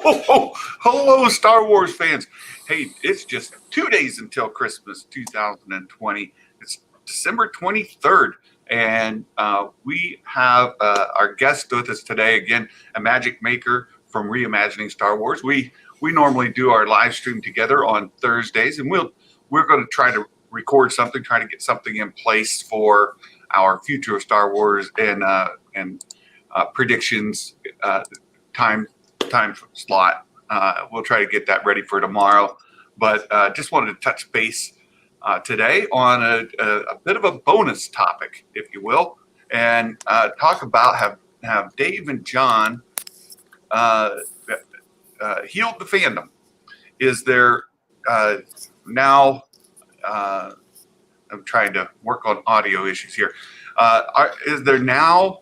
Hello, Star Wars fans. Hey, it's just 2 days until Christmas 2020. It's December 23rd, and we have our guest with us today again, Imagic Maker from Reimagining Star Wars. We normally do our live stream together on Thursdays, and we're going to try to record something, try to get something in place for our future of Star Wars and predictions time slot. We'll try to get that ready for tomorrow, but just wanted to touch base today on a bit of a bonus topic, if you will, and talk about have Dave and Jon healed the fandom. Is there now? I'm trying to work on audio issues here. Is there now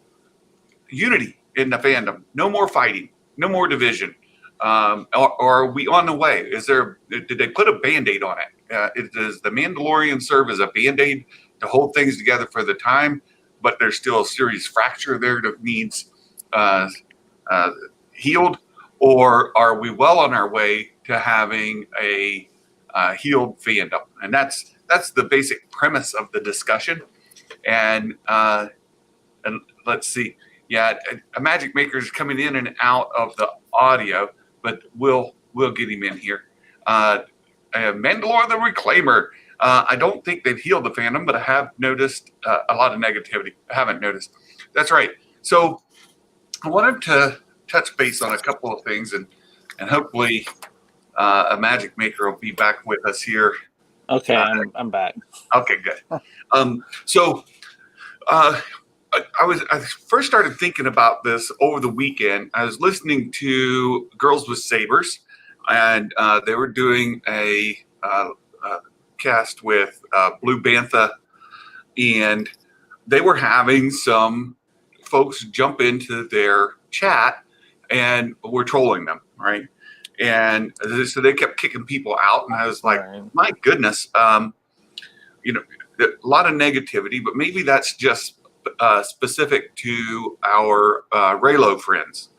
unity in the fandom? No more fighting, no more division, or are we on the way? Did they put a Band-Aid on it? Does the Mandalorian serve as a Band-Aid to hold things together for the time, but there's still a serious fracture there that needs healed, or are we well on our way to having a healed fandom? And that's the basic premise of the discussion. And let's see. Yeah, Imagic Maker is coming in and out of the audio, but we'll get him in here. Mandalorian the Reclaimer. I don't think they've healed the fandom, but I have noticed a lot of negativity. I haven't noticed. That's right. So I wanted to touch base on a couple of things, and hopefully Imagic Maker will be back with us here. Okay, I'm back. Okay, good. I first started thinking about this over the weekend. I was listening to Girls with Sabers, and they were doing a cast with Blue Bantha, and they were having some folks jump into their chat and were trolling them, right? And so they kept kicking people out, and I was like, my goodness, a lot of negativity, but maybe that's just specific to our Raylo friends.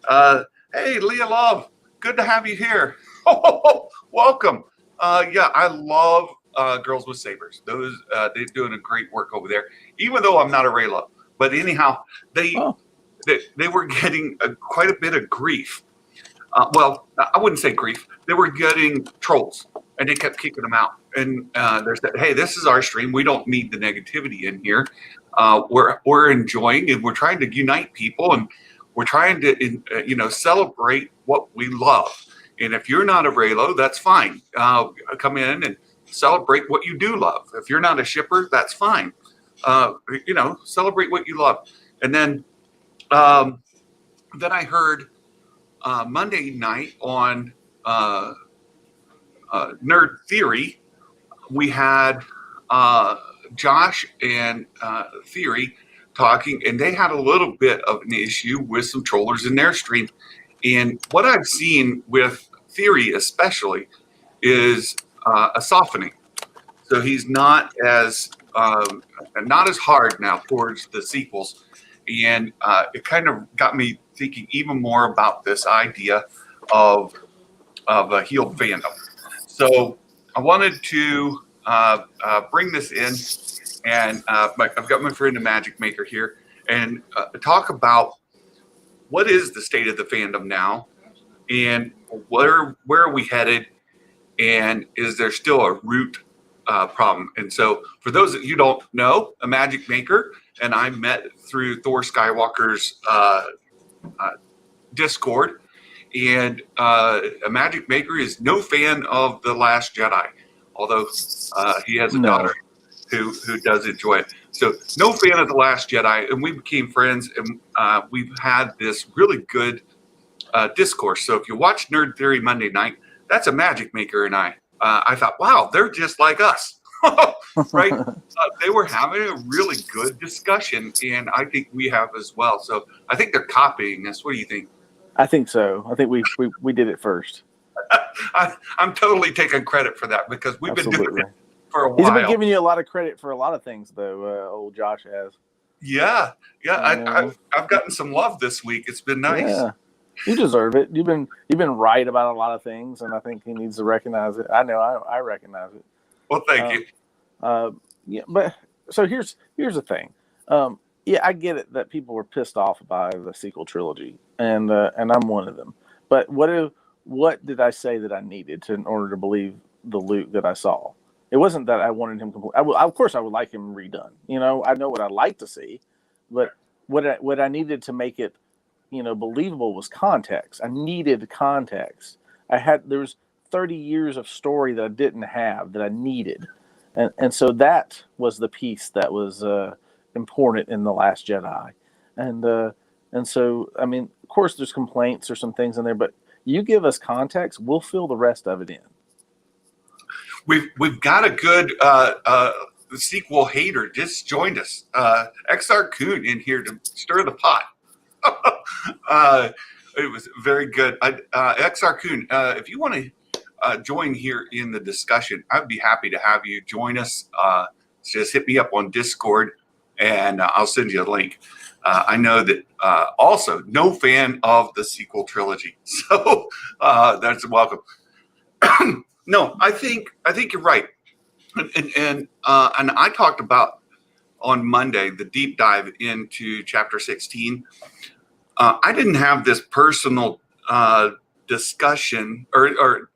Hey, Leah Love, good to have you here. Welcome. I love Girls with Sabers. They're doing a great work over there, even though I'm not a Raylo. But anyhow, they were getting quite a bit of grief. Well, I wouldn't say grief. They were getting trolls, and they kept kicking them out. And they said, "Hey, this is our stream. We don't need the negativity in here. We're enjoying, and we're trying to unite people, and we're trying to, celebrate what we love. And if you're not a Raylo, that's fine. Come in and celebrate what you do love. If you're not a shipper, that's fine. Celebrate what you love." And then I heard Monday night on Nerd Theory, we had Josh and Theory talking, and they had a little bit of an issue with some trollers in their stream. And what I've seen with Theory especially is a softening. So he's not as hard now towards the sequels. And it kind of got me thinking even more about this idea of a healed fandom. So I wanted to bring this in, and I've got my friend Imagic Maker here, and talk about what is the state of the fandom now, and where are we headed, and is there still a root problem? And so for those that you don't know, Imagic Maker and I met through Thor Skywalker's Discord, and Imagic Maker is no fan of The Last Jedi, although he has a daughter who does enjoy it. So no fan of The Last Jedi, and we became friends, and we've had this really good discourse. So if you watch Nerd Theory Monday night, that's Imagic Maker and I. I thought, wow, they're just like us. Right? They were having a really good discussion, and I think we have as well. So I think they're copying us. What do you think? I think so. I think we did it first. I'm totally taking credit for that because we've been doing it for a while. He's been giving you a lot of credit for a lot of things, though. Old Josh has. Yeah. I've gotten some love this week. It's been nice. You deserve it. You've been right about a lot of things, and I think he needs to recognize it. I know I recognize it. Well, thank you. Yeah, but so here's the thing. Yeah, I get it that people were pissed off by the sequel trilogy, and I'm one of them. But what did I say that I needed in order to believe the Luke that I saw? It wasn't that I wanted him complete. Of course, I would like him redone. I know what I'd like to see, but what I needed to make it, believable was context. I needed context. There was 30 years of story that I didn't have that I needed. And so that was the piece that was important in The Last Jedi. And so, I mean, of course, there's complaints or some things in there, but you give us context, we'll fill the rest of it in. We've got a good sequel hater just joined us. XR Coon in here to stir the pot. It was very good. XR Coon, if you want to join here in the discussion, I'd be happy to have you join us. Just hit me up on Discord and I'll send you a link. I know that also no fan of the sequel trilogy, so that's welcome. No, I think you're right, and I talked about on Monday the deep dive into Chapter 16. I didn't have this personal discussion or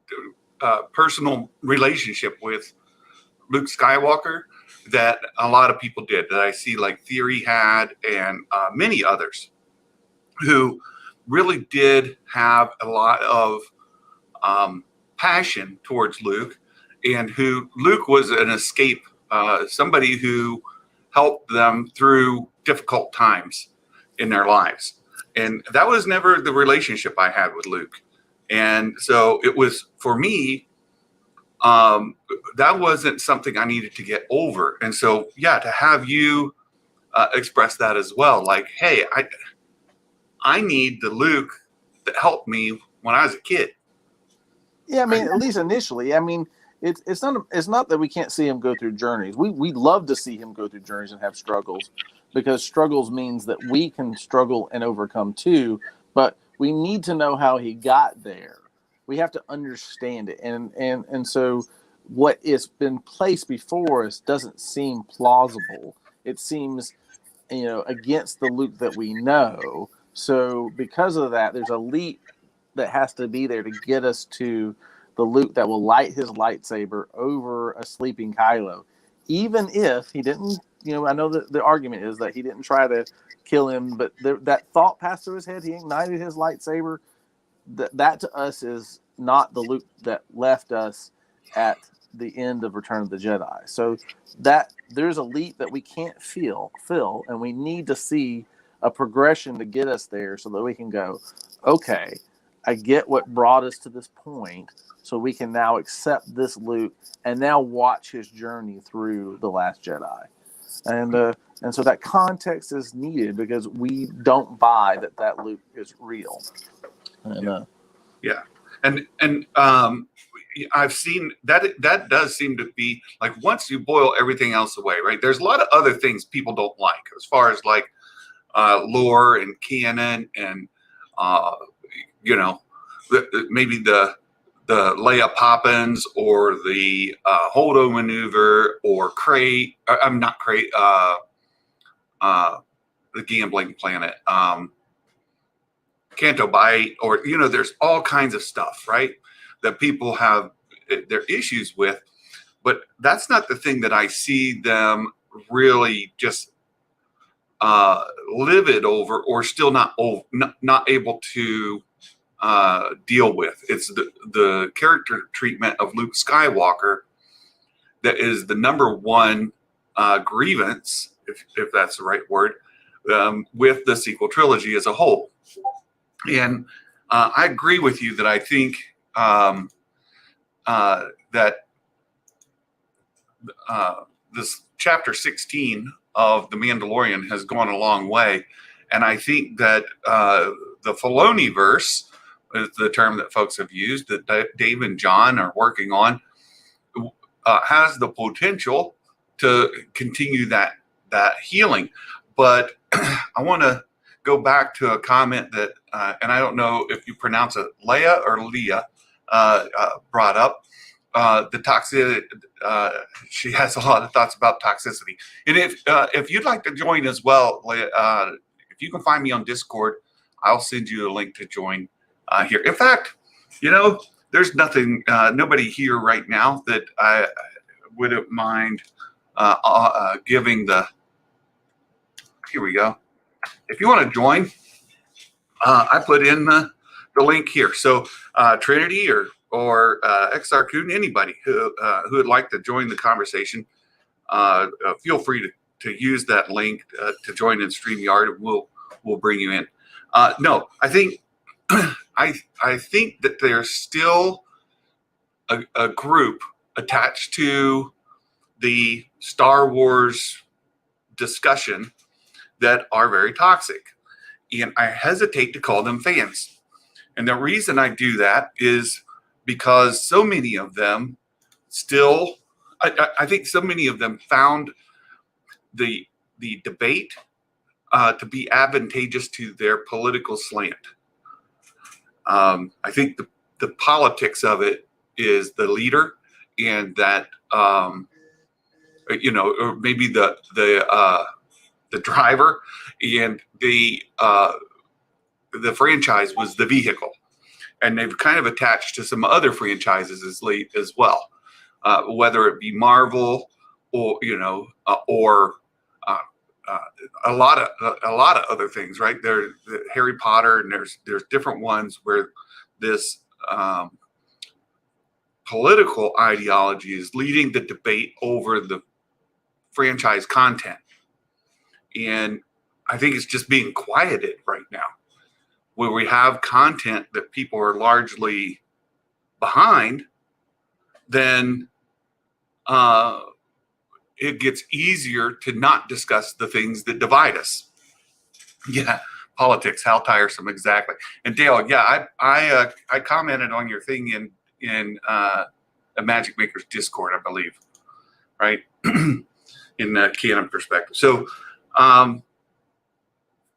personal relationship with Luke Skywalker that a lot of people did, that I see like Theory had and many others who really did have a lot of passion towards Luke, and who Luke was an escape, somebody who helped them through difficult times in their lives. And that was never the relationship I had with Luke. And so it was, for me, that wasn't something I needed to get over. And so, yeah, to have you express that as well, like, hey, I need the Luke that helped me when I was a kid. Yeah, I mean, at least initially. I mean, it's not that we can't see him go through journeys. We love to see him go through journeys and have struggles, because struggles means that we can struggle and overcome too. But we need to know how he got there. We have to understand it, and so what has been placed before us doesn't seem plausible. It seems, against the Luke that we know. So because of that, there's a leap that has to be there to get us to the Luke that will light his lightsaber over a sleeping Kylo, even if he didn't. I know that the argument is that he didn't try to kill him, but that thought passed through his head. He ignited his lightsaber. That to us is not the Luke that left us at the end of Return of the Jedi. So that there's a leap that we can't fill, and we need to see a progression to get us there so that we can go, okay, I get what brought us to this point, so we can now accept this Luke and now watch his journey through The Last Jedi. And so that context is needed, because we don't buy that Luke is real. And, yeah. And I've seen that does seem to be like, once you boil everything else away, right? There's a lot of other things people don't like as far as like lore and canon and maybe the Leia Poppins or the Holdo maneuver or Crate. I'm not Crate. The gambling planet. Canto Bight, or there's all kinds of stuff, right, that people have their issues with, but that's not the thing that I see them really just livid over, or still not able to deal with. It's the character treatment of Luke Skywalker that is the number one grievance, if that's the right word, with the sequel trilogy as a whole. And I agree with you that I think that this Chapter 16 of The Mandalorian has gone a long way. And I think that the Filoniverse is the term that folks have used, that Dave and Jon are working on, has the potential to continue that healing. But I want to go back to a comment that, and I don't know if you pronounce it Leah or Leah, brought up. The toxicity, she has a lot of thoughts about toxicity. And if you'd like to join as well, Leah, if you can find me on Discord, I'll send you a link to join here. In fact, there's nobody here right now that I wouldn't mind giving the. Here we go. If you want to join, I put in the link here. So Trinity or XR Coon, anybody who would like to join the conversation, feel free to use that link to join in StreamYard, and we'll bring you in. No, I think I think that there's still a group attached to the Star Wars discussion that are very toxic. And I hesitate to call them fans. And the reason I do that is because so many of them still, I think so many of them found the debate to be advantageous to their political slant. I think the politics of it is the leader, and that, or maybe the driver, and the franchise was the vehicle, and they've kind of attached to some other franchises as late as well, whether it be Marvel or a lot of other things, right? There's Harry Potter, and there's different ones where this political ideology is leading the debate over the franchise content. And I think it's just being quieted right now, where we have content that people are largely behind. Then it gets easier to not discuss the things that divide us. Yeah, politics, how tiresome, exactly. And Dale, yeah, I commented on your thing in Imagic Maker's Discord, I believe, right? In the canon perspective. So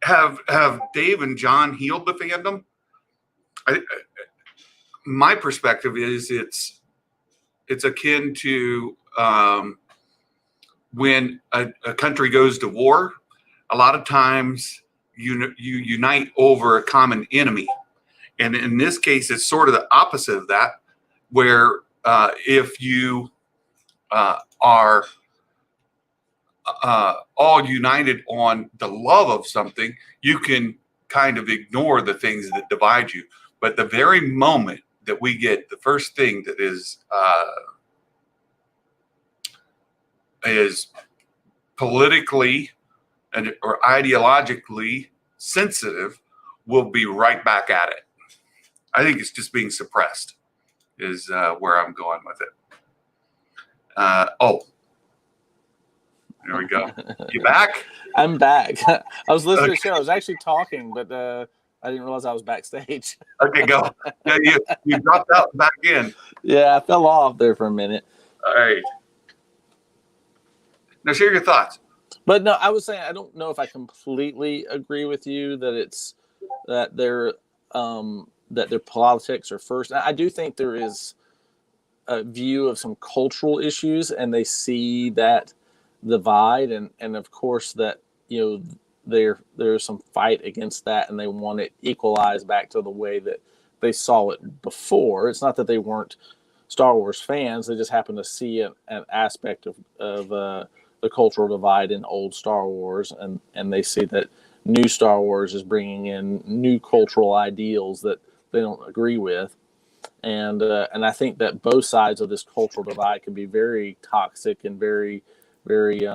have Dave and Jon healed the fandom? My perspective is it's akin to when a country goes to war. A lot of times you unite over a common enemy, and in this case, it's sort of the opposite of that, where if you are all united on the love of something, you can kind of ignore the things that divide you. But the very moment that we get the first thing that is politically or ideologically sensitive, we'll be right back at it. I think it's just being suppressed is where I'm going with it. There we go. You back? I'm back. I was listening to the show. I was actually talking, but I didn't realize I was backstage. Okay, go. Yeah, you dropped out and back in. Yeah, I fell off there for a minute. All right. Now share your thoughts. But no, I was saying I don't know if I completely agree with you that their politics are first. I do think there is a view of some cultural issues, and they see that divide, and of course that there's some fight against that, and they want it equalized back to the way that they saw it before. It's not that they weren't Star Wars fans; they just happen to see an aspect of the cultural divide in old Star Wars, and they see that new Star Wars is bringing in new cultural ideals that they don't agree with, and I think that both sides of this cultural divide can be very toxic and very, very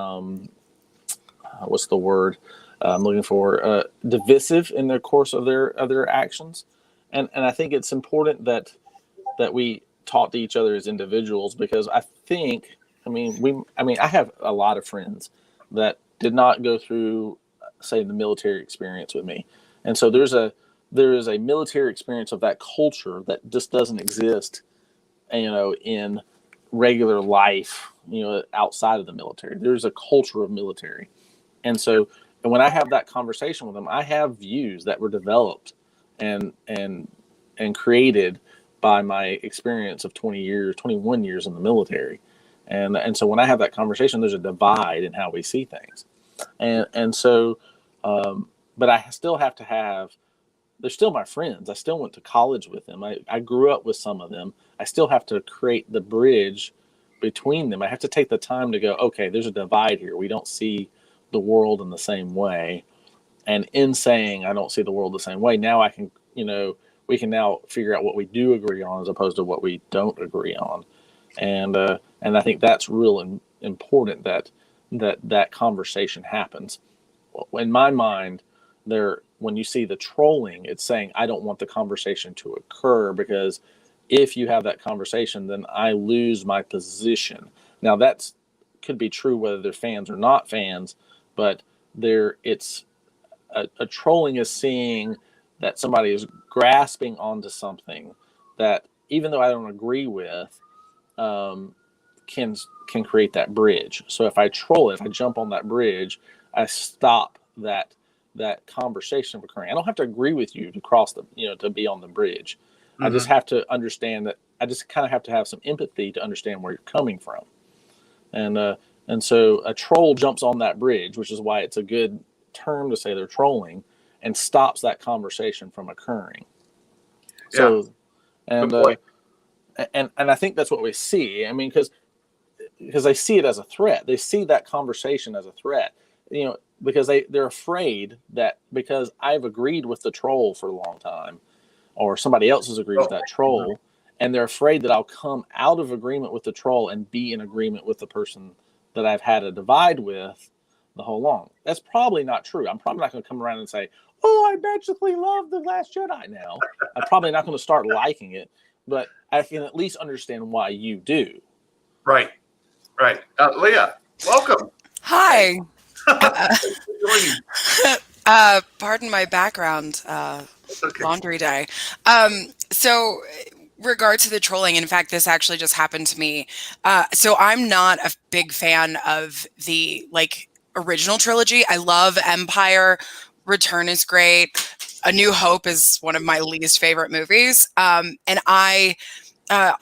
what's the word I'm looking for? Divisive in the course of their actions, and I think it's important that we talk to each other as individuals, because I think. I have a lot of friends that did not go through, say, the military experience with me, and so there is a military experience of that culture that just doesn't exist, in regular life, outside of the military. There's a culture of military, and so when I have that conversation with them, I have views that were developed and created by my experience of 21 years in the military. And so when I have that conversation, there's a divide in how we see things. And so, but I still have to have, they're still my friends. I still went to college with them. I grew up with some of them. I still have to create the bridge between them. I have to take the time to go, okay, there's a divide here. We don't see the world in the same way. And in saying I don't see the world the same way, now I can, we can now figure out what we do agree on as opposed to what we don't agree on. And I think that's real important that conversation happens. In my mind, when you see the trolling, it's saying I don't want the conversation to occur, because if you have that conversation, then I lose my position. Now that's could be true whether they're fans or not fans, but it's a trolling is seeing that somebody is grasping onto something that, even though I don't agree with, can create that bridge. So if I troll it, if I jump on that bridge, I stop that conversation from occurring. I don't have to agree with you to cross to be on the bridge. Mm-hmm. I just have to understand that. I just kind of have to have some empathy to understand where you're coming from. And so a troll jumps on that bridge, which is why it's a good term to say they're trolling, and stops that conversation from occurring. So, yeah. And I think that's what we see. I mean, because they see it as a threat. They see that conversation as a threat. Because they're afraid that because I've agreed with the troll for a long time, or somebody else has agreed with that troll, and they're afraid that I'll come out of agreement with the troll and be in agreement with the person that I've had a divide with the whole long. That's probably not true. I'm probably not going to come around and say, oh, I magically love The Last Jedi now. I'm probably not going to start liking it, but I can at least understand why you do. Right. Leah, welcome. Hi. Pardon my background. Okay. Laundry day. So regard to the trolling, in fact, this actually just happened to me. So I'm not a big fan of the original trilogy. I love Empire. Return is great. A New Hope is one of my least favorite movies. And I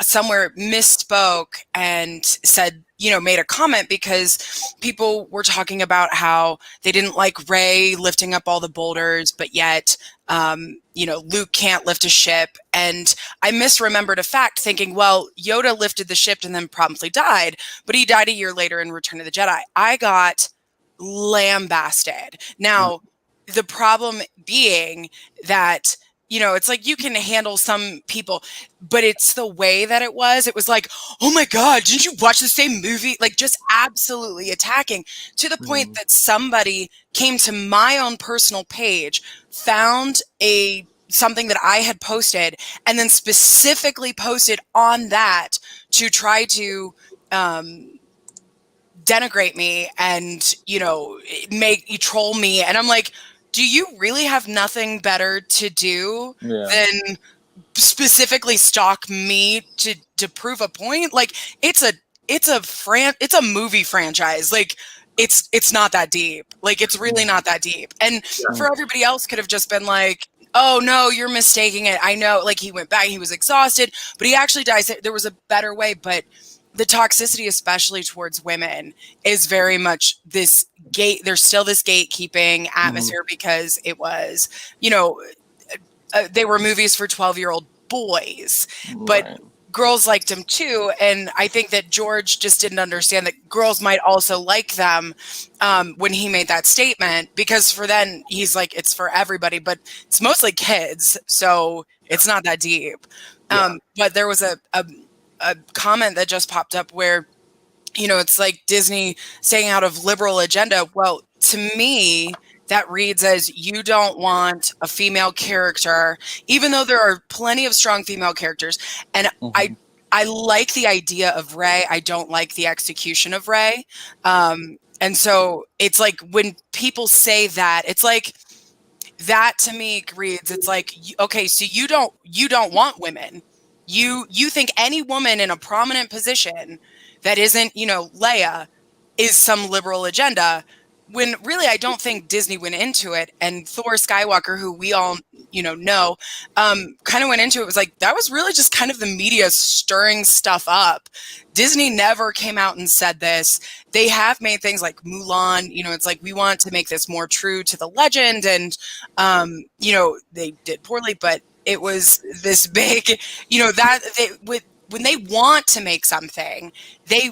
somewhere misspoke and said, made a comment because people were talking about how they didn't like Rey lifting up all the boulders, but yet, Luke can't lift a ship. And I misremembered a fact thinking, well, Yoda lifted the ship and then promptly died, but he died a year later in Return of the Jedi. I got lambasted. Now, the problem being that, it's like you can handle some people, but it's the way that it was. It was like, oh my God, didn't you watch the same movie? Just absolutely attacking, to the point that somebody came to my own personal page, found something that I had posted, and then specifically posted on that to try to denigrate me and, make you troll me. And I'm like, do you really have nothing better to do than specifically stalk me to prove a point? It's a movie franchise. It's not that deep. It's really not that deep. And for everybody else could have just been like, oh no, you're mistaking it. I know, he went back, he was exhausted, but he actually died. There was a better way, but the toxicity, especially towards women, is very much this there's still this gatekeeping atmosphere because it was, they were movies for 12-year-old boys, but girls liked them too. And I think that George just didn't understand that girls might also like them when he made that statement, because for then he's like, it's for everybody, but it's mostly kids. So it's not that deep. But there was a comment that just popped up where, it's like Disney saying out of liberal agenda. Well, to me, that reads as you don't want a female character, even though there are plenty of strong female characters. And I like the idea of Rey. I don't like the execution of Rey. And so it's like when people say that, it's like that to me reads, it's like, okay, so you don't want women. You think any woman in a prominent position that isn't, Leia, is some liberal agenda, when really I don't think Disney went into it, and Thor Skywalker, who we all know, kind of went into it, was like, that was really just kind of the media stirring stuff up. Disney never came out and said this. They have made things like Mulan, it's like, we want to make this more true to the legend, and they did poorly, but it was this big, when they want to make something, they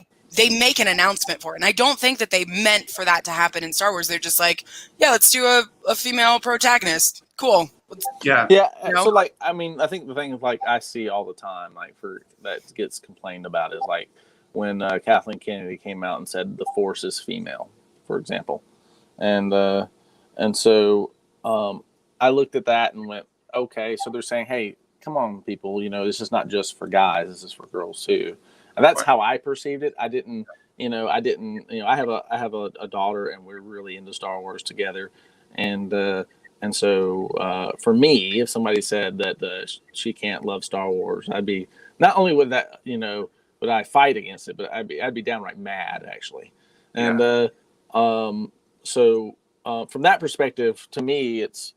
make an announcement for it. And I don't think that they meant for that to happen in Star Wars. They're just like, yeah, let's do a female protagonist. Cool. Yeah. So like, I mean, I think the thing is, like, I see all the time, like, that gets complained about is like when Kathleen Kennedy came out and said the Force is female, for example. And so I looked at that and went, okay, so they're saying, hey, come on, people, this is not just for guys, this is for girls too. And that's how I perceived it. I have a daughter, and we're really into Star Wars together. And so for me, if somebody said that she can't love Star Wars, I'd be, not only would that, would I fight against it, but I'd be downright mad, actually. And so from that perspective, to me, it's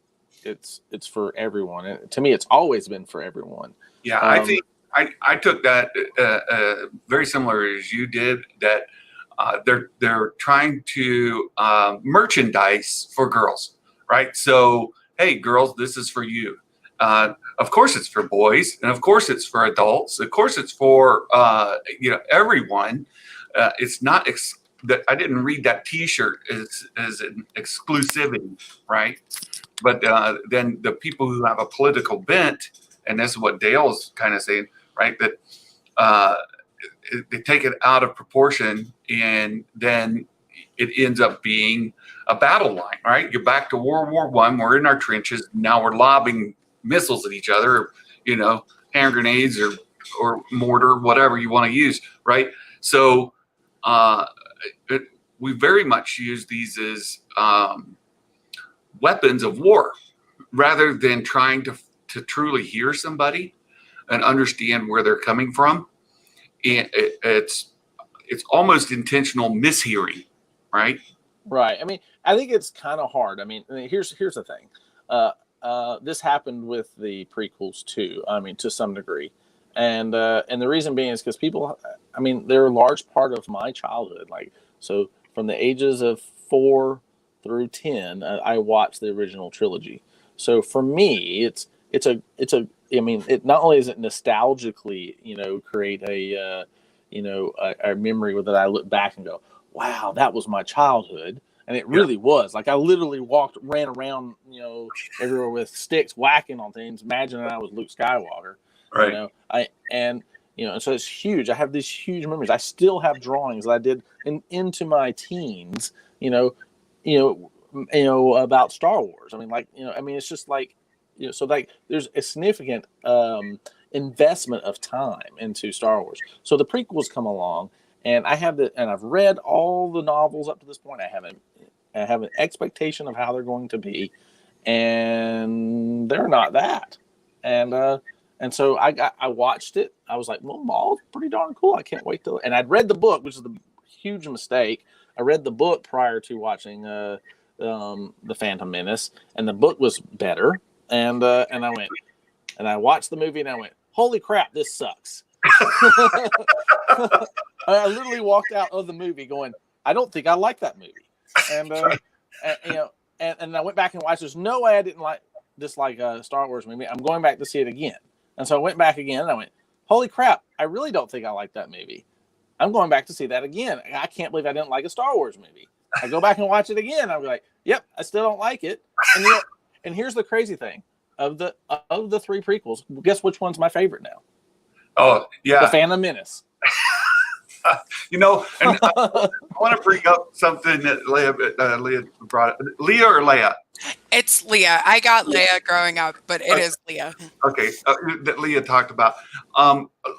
for everyone. And to me, it's always been for everyone. Yeah, I think I took that very similar as you did, that they're trying to merchandise for girls, right? So, hey, girls, this is for you. Of course it's for boys, and of course it's for adults. Of course it's for everyone. It's not that I didn't read that T-shirt as an exclusivity, right? But then the people who have a political bent, and this is what Dale's kind of saying, right? That they take it out of proportion, and then it ends up being a battle line, right? You're back to World War I. We're in our trenches. Now we're lobbing missiles at each other, hand grenades or mortar, whatever you want to use, right? So we very much use these as weapons of war, rather than trying to truly hear somebody and understand where they're coming from. And it's almost intentional mishearing, right? Right. I mean, I think it's kind of hard. I mean, here's the thing. This happened with the prequels too. I mean, to some degree, and the reason being is because people. I mean, they're a large part of my childhood. Like, so from the ages of 4 through 10, I watched the original trilogy. So for me, it's a. I mean, it not only is it nostalgically, create a memory that I look back and go, wow, that was my childhood. And it really was. Like, I literally ran around, everywhere with sticks whacking on things, imagining I was Luke Skywalker. Right. So it's huge. I have these huge memories. I still have drawings that I did into my teens, about Star Wars. I mean, it's just like, so like there's a significant investment of time into Star Wars. So the prequels come along, and I've read all the novels up to this point. I have an expectation of how they're going to be, and they're not that. And so I watched it. I was like, well, Maul's pretty darn cool. I can't wait and I'd read the book, which is the huge mistake. I read the book prior to watching the Phantom Menace, and the book was better. And I watched the movie, and I went, holy crap, this sucks. I literally walked out of the movie going, I don't think I like that movie. And I went back and watched. There's no way I didn't dislike a Star Wars movie. I'm going back to see it again. And so I went back again, and I went, holy crap, I really don't think I like that movie. I'm going back to see that again. I can't believe I didn't like a Star Wars movie. I go back and watch it again. I'll be like, yep, I still don't like it. And here's the crazy thing. Of the 3 prequels, guess which one's my favorite now? Oh, yeah. The Phantom Menace. And I want to bring up something that Leah brought up. Leah or Leia? It's Leah. I got Leia growing up, but it is Leah. Okay, that Leah talked about.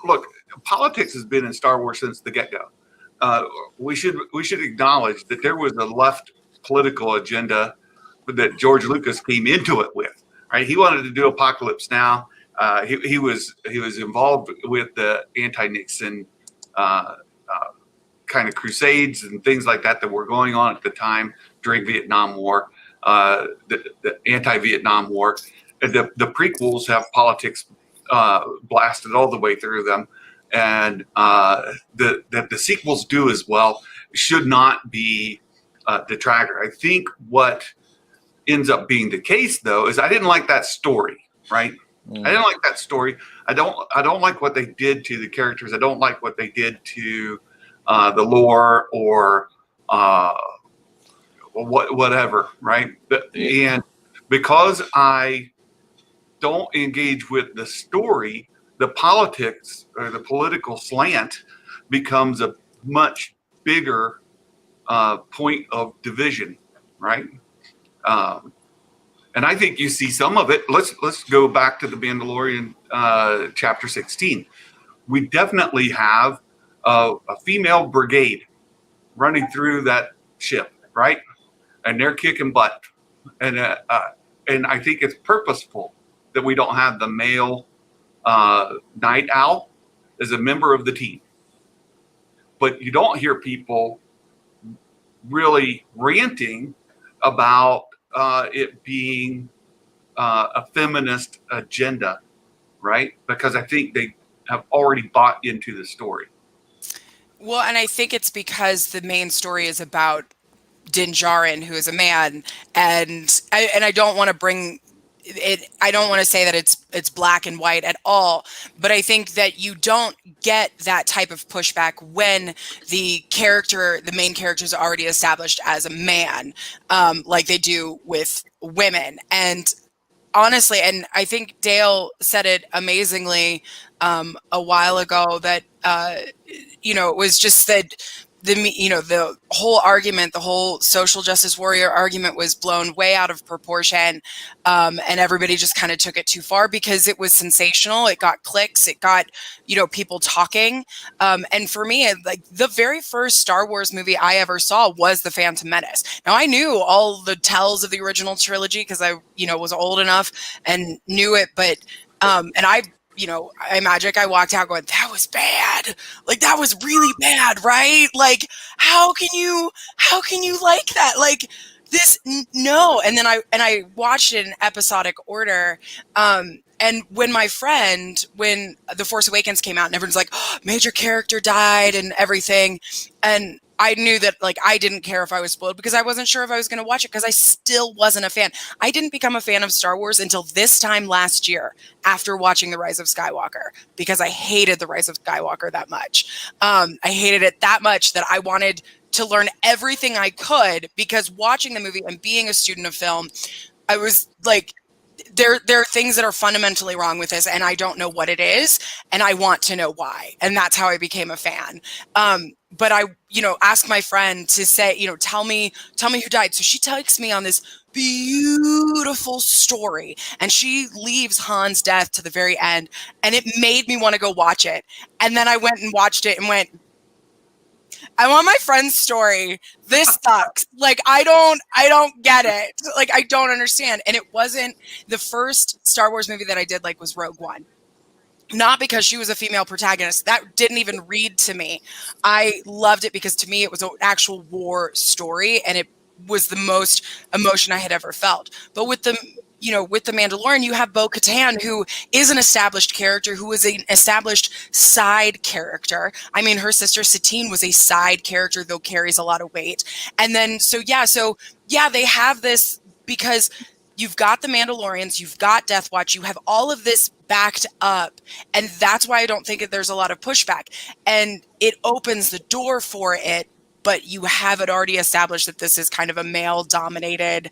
Look, politics has been in Star Wars since the get-go. We should acknowledge that there was a left political agenda that George Lucas came into it with. Right, he wanted to do Apocalypse Now. He was involved with the anti-Nixon kind of crusades and things like that were going on at the time. during Vietnam War, the anti-Vietnam War. The prequels have politics blasted all the way through them, and the sequels do as well. Should not be detractor. I think what ends up being the case, though, is I didn't like that story. Right? I didn't like that story. I don't like what they did to the characters. I don't like what they did to the lore or whatever. Right? And because I don't engage with the story, the politics or the political slant becomes a much bigger point of division, right? And I think you see some of it. Let's go back to the Mandalorian chapter 16. We definitely have a female brigade running through that ship, right? And they're kicking butt. And I think it's purposeful that we don't have the male night owl as a member of the team. But you don't hear people really ranting about it being a feminist agenda, right? Because I think they have already bought into the story. Well, and I think it's because the main story is about Din Djarin, who is a man, and I don't want to bring it. I don't want to say that it's black and white at all, but I think that you don't get that type of pushback when the main character is already established as a man, like they do with women. And honestly, and I think Dale said it amazingly a while ago, that it was just that the whole argument, the whole social justice warrior argument was blown way out of proportion, and everybody just kind of took it too far because it was sensational. It got clicks. It got people talking. And for me, like the very first Star Wars movie I ever saw was The Phantom Menace. Now I knew all the tells of the original trilogy because I was old enough and knew it, but and Imagic, I walked out going, that was bad. Like, that was really bad, right? Like, how can you like that? Like, this, no. And then I watched it in episodic order. And when The Force Awakens came out and everyone's like, oh, major character died and everything. And I knew that, like, I didn't care if I was spoiled because I wasn't sure if I was going to watch it because I still wasn't a fan. I didn't become a fan of Star Wars until this time last year after watching The Rise of Skywalker because I hated The Rise of Skywalker that much. I hated it that much that I wanted to learn everything I could because watching the movie and being a student of film, I was like, there are things that are fundamentally wrong with this and I don't know what it is and I want to know why. And that's how I became a fan. But I, asked my friend to say, tell me who died. So she takes me on this beautiful story and she leaves Han's death to the very end and it made me want to go watch it. And then I went and watched it and went, I want my friend's story. This sucks. Like, I don't get it. Like, I don't understand. And it wasn't the first Star Wars movie that I did like was Rogue One. Not because she was a female protagonist. That didn't even read to me. I loved it because to me it was an actual war story and it was the most emotion I had ever felt. But with the Mandalorian, you have Bo-Katan, who is an established character, who is an established side character. I mean, her sister Satine was a side character, though carries a lot of weight. And then, they have this because you've got the Mandalorians, you've got Death Watch, you have all of this backed up. And that's why I don't think that there's a lot of pushback. And it opens the door for it. But you have it already established that this is kind of a male-dominated,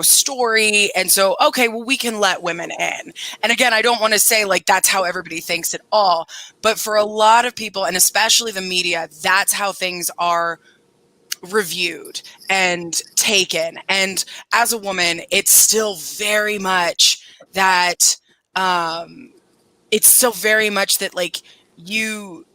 story. And so, okay, well, we can let women in. And again, I don't want to say like that's how everybody thinks at all. But for a lot of people, and especially the media, that's how things are reviewed and taken. And as a woman, it's still very much that, like you...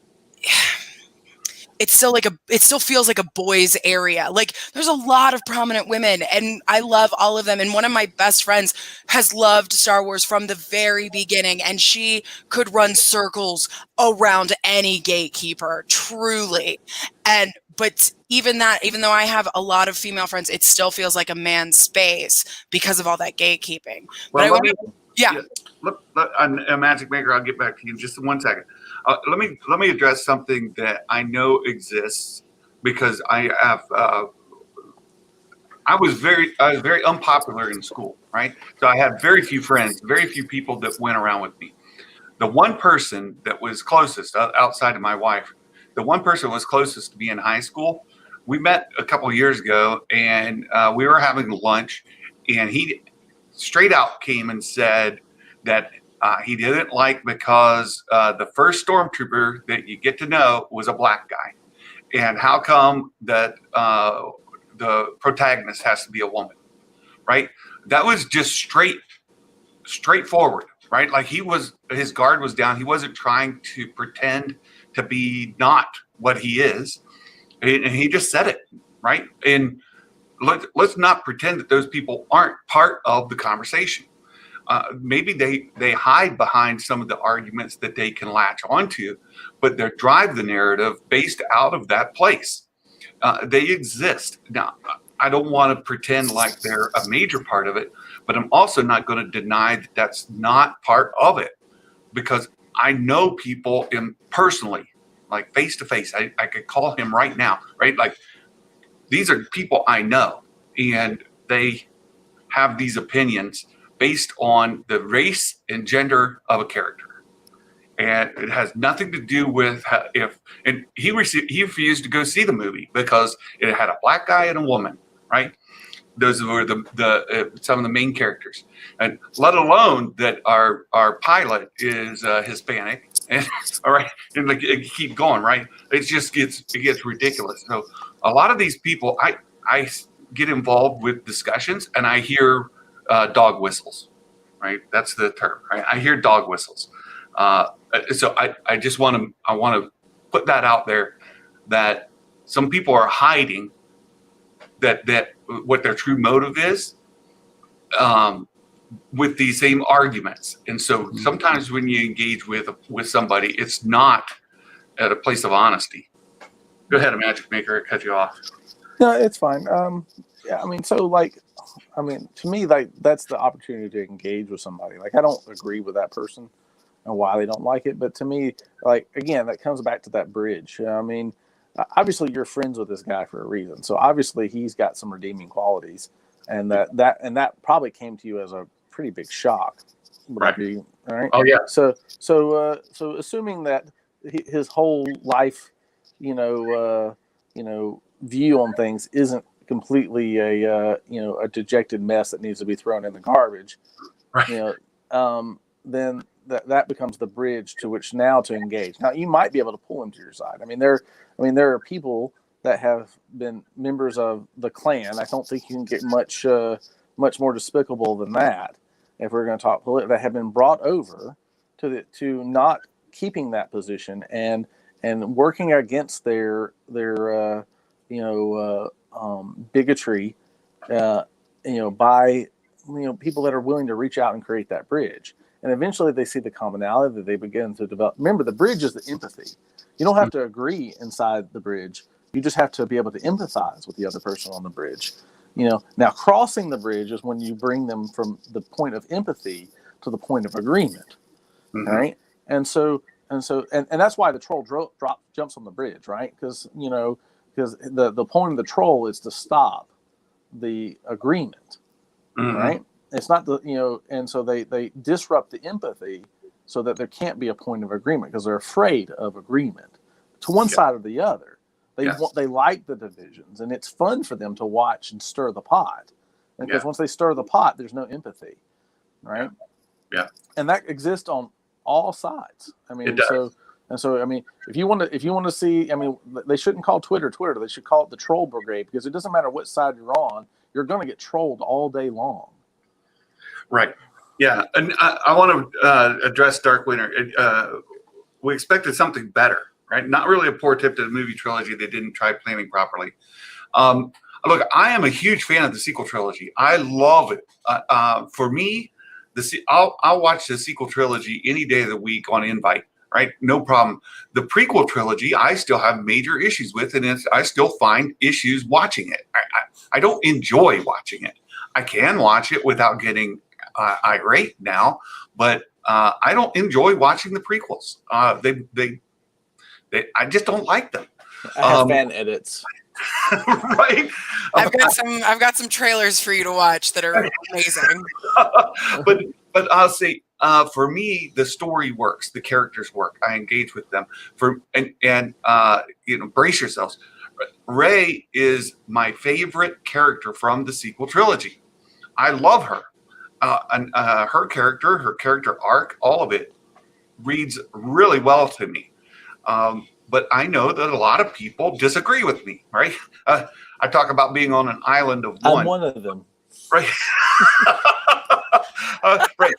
it still feels like a boys area. Like there's a lot of prominent women and I love all of them. And one of my best friends has loved Star Wars from the very beginning and she could run circles around any gatekeeper, truly. But even though I have a lot of female friends, it still feels like a man's space because of all that gatekeeping. Well, on Magic Maker, I'll get back to you in just 1 second. Let me address something that I know exists because I was very unpopular in school, right? So I had very few friends, very few people that went around with me. The one person that was closest outside of my wife, the one person that was closest to me in high school, we met a couple of years ago, and we were having lunch, and he straight out came and said that he didn't like because the first stormtrooper that you get to know was a black guy, and how come that the protagonist has to be a woman, right? That was just straightforward, right? Like his guard was down. He wasn't trying to pretend to be not what he is, and he just said it, right? And let's not pretend that those people aren't part of the conversation. Maybe they hide behind some of the arguments that they can latch onto, but they drive the narrative based out of that place. They exist. Now, I don't want to pretend like they're a major part of it, but I'm also not going to deny that that's not part of it, because I know people personally, like face to face. I could call him right now, right? Like, these are people I know, and they have these opinions based on the race and gender of a character. And it has nothing to do with he refused to go see the movie because it had a black guy and a woman, right? Those were some of the main characters, and let alone that our pilot is Hispanic. And all right, and like, keep going, right? It gets ridiculous. So a lot of these people, I get involved with discussions, and I hear dog whistles, right? That's the term, right? I hear dog whistles. So I just want to put that out there, that some people are hiding that what their true motive is with these same arguments. And so sometimes when you engage with somebody, it's not at a place of honesty. Go ahead, Magic Maker, I cut you off. No, it's fine. Yeah, I mean, to me, like, that's the opportunity to engage with somebody. Like, I don't agree with that person and why they don't like it, but to me, like, again, that comes back to that bridge. I mean, obviously you're friends with this guy for a reason, so obviously he's got some redeeming qualities, and that probably came to you as a pretty big shock. Right. All right. Oh yeah. So assuming that his whole life, view on things isn't completely a dejected mess that needs to be thrown in the garbage, right. Then that becomes the bridge to which now to engage. Now you might be able to pull him to your side. I mean, there are people that have been members of the Klan. I don't think you can get much more despicable than that. If we're going to talk political, that have been brought over to not keeping that position and working against their bigotry, by people that are willing to reach out and create that bridge. And eventually they see the commonality that they begin to develop. Remember, the bridge is the empathy. You don't have to agree inside the bridge. You just have to be able to empathize with the other person on the bridge. Now crossing the bridge is when you bring them from the point of empathy to the point of agreement. Mm-hmm. Right. And that's why the troll jumps on the bridge, right? Because the point of the troll is to stop the agreement, mm-hmm. right? It's not and so they disrupt the empathy so that there can't be a point of agreement because they're afraid of agreement to one side or the other. They like the divisions, and it's fun for them to watch and stir the pot, because once they stir the pot, there's no empathy, right? Yeah. And that exists on all sides. I mean, so I mean, if you want to see, I mean, they shouldn't call Twitter. They should call it the Troll Brigade, because it doesn't matter what side you're on, you're going to get trolled all day long. Right. Yeah. And I want to address Dark Winter. We expected something better, right? Not really a poor tip to the movie trilogy. They didn't try planning properly. Look, I am a huge fan of the sequel trilogy. I love it. For me, I'll watch the sequel trilogy any day of the week on invite, right? No problem. The prequel trilogy, I still have major issues with, and I still find issues watching it. I don't enjoy watching it. I can watch it without getting irate now, but I don't enjoy watching the prequels. I just don't like them. I have fan edits. Right. I've got some trailers for you to watch that are amazing. but I'll say, for me, the story works, the characters work. I engage with them. Brace yourselves. Rey is my favorite character from the sequel trilogy. I love her. Her character arc, all of it reads really well to me. But I know that a lot of people disagree with me, right? I talk about being on an island of one. I'm one of them. Right. Right.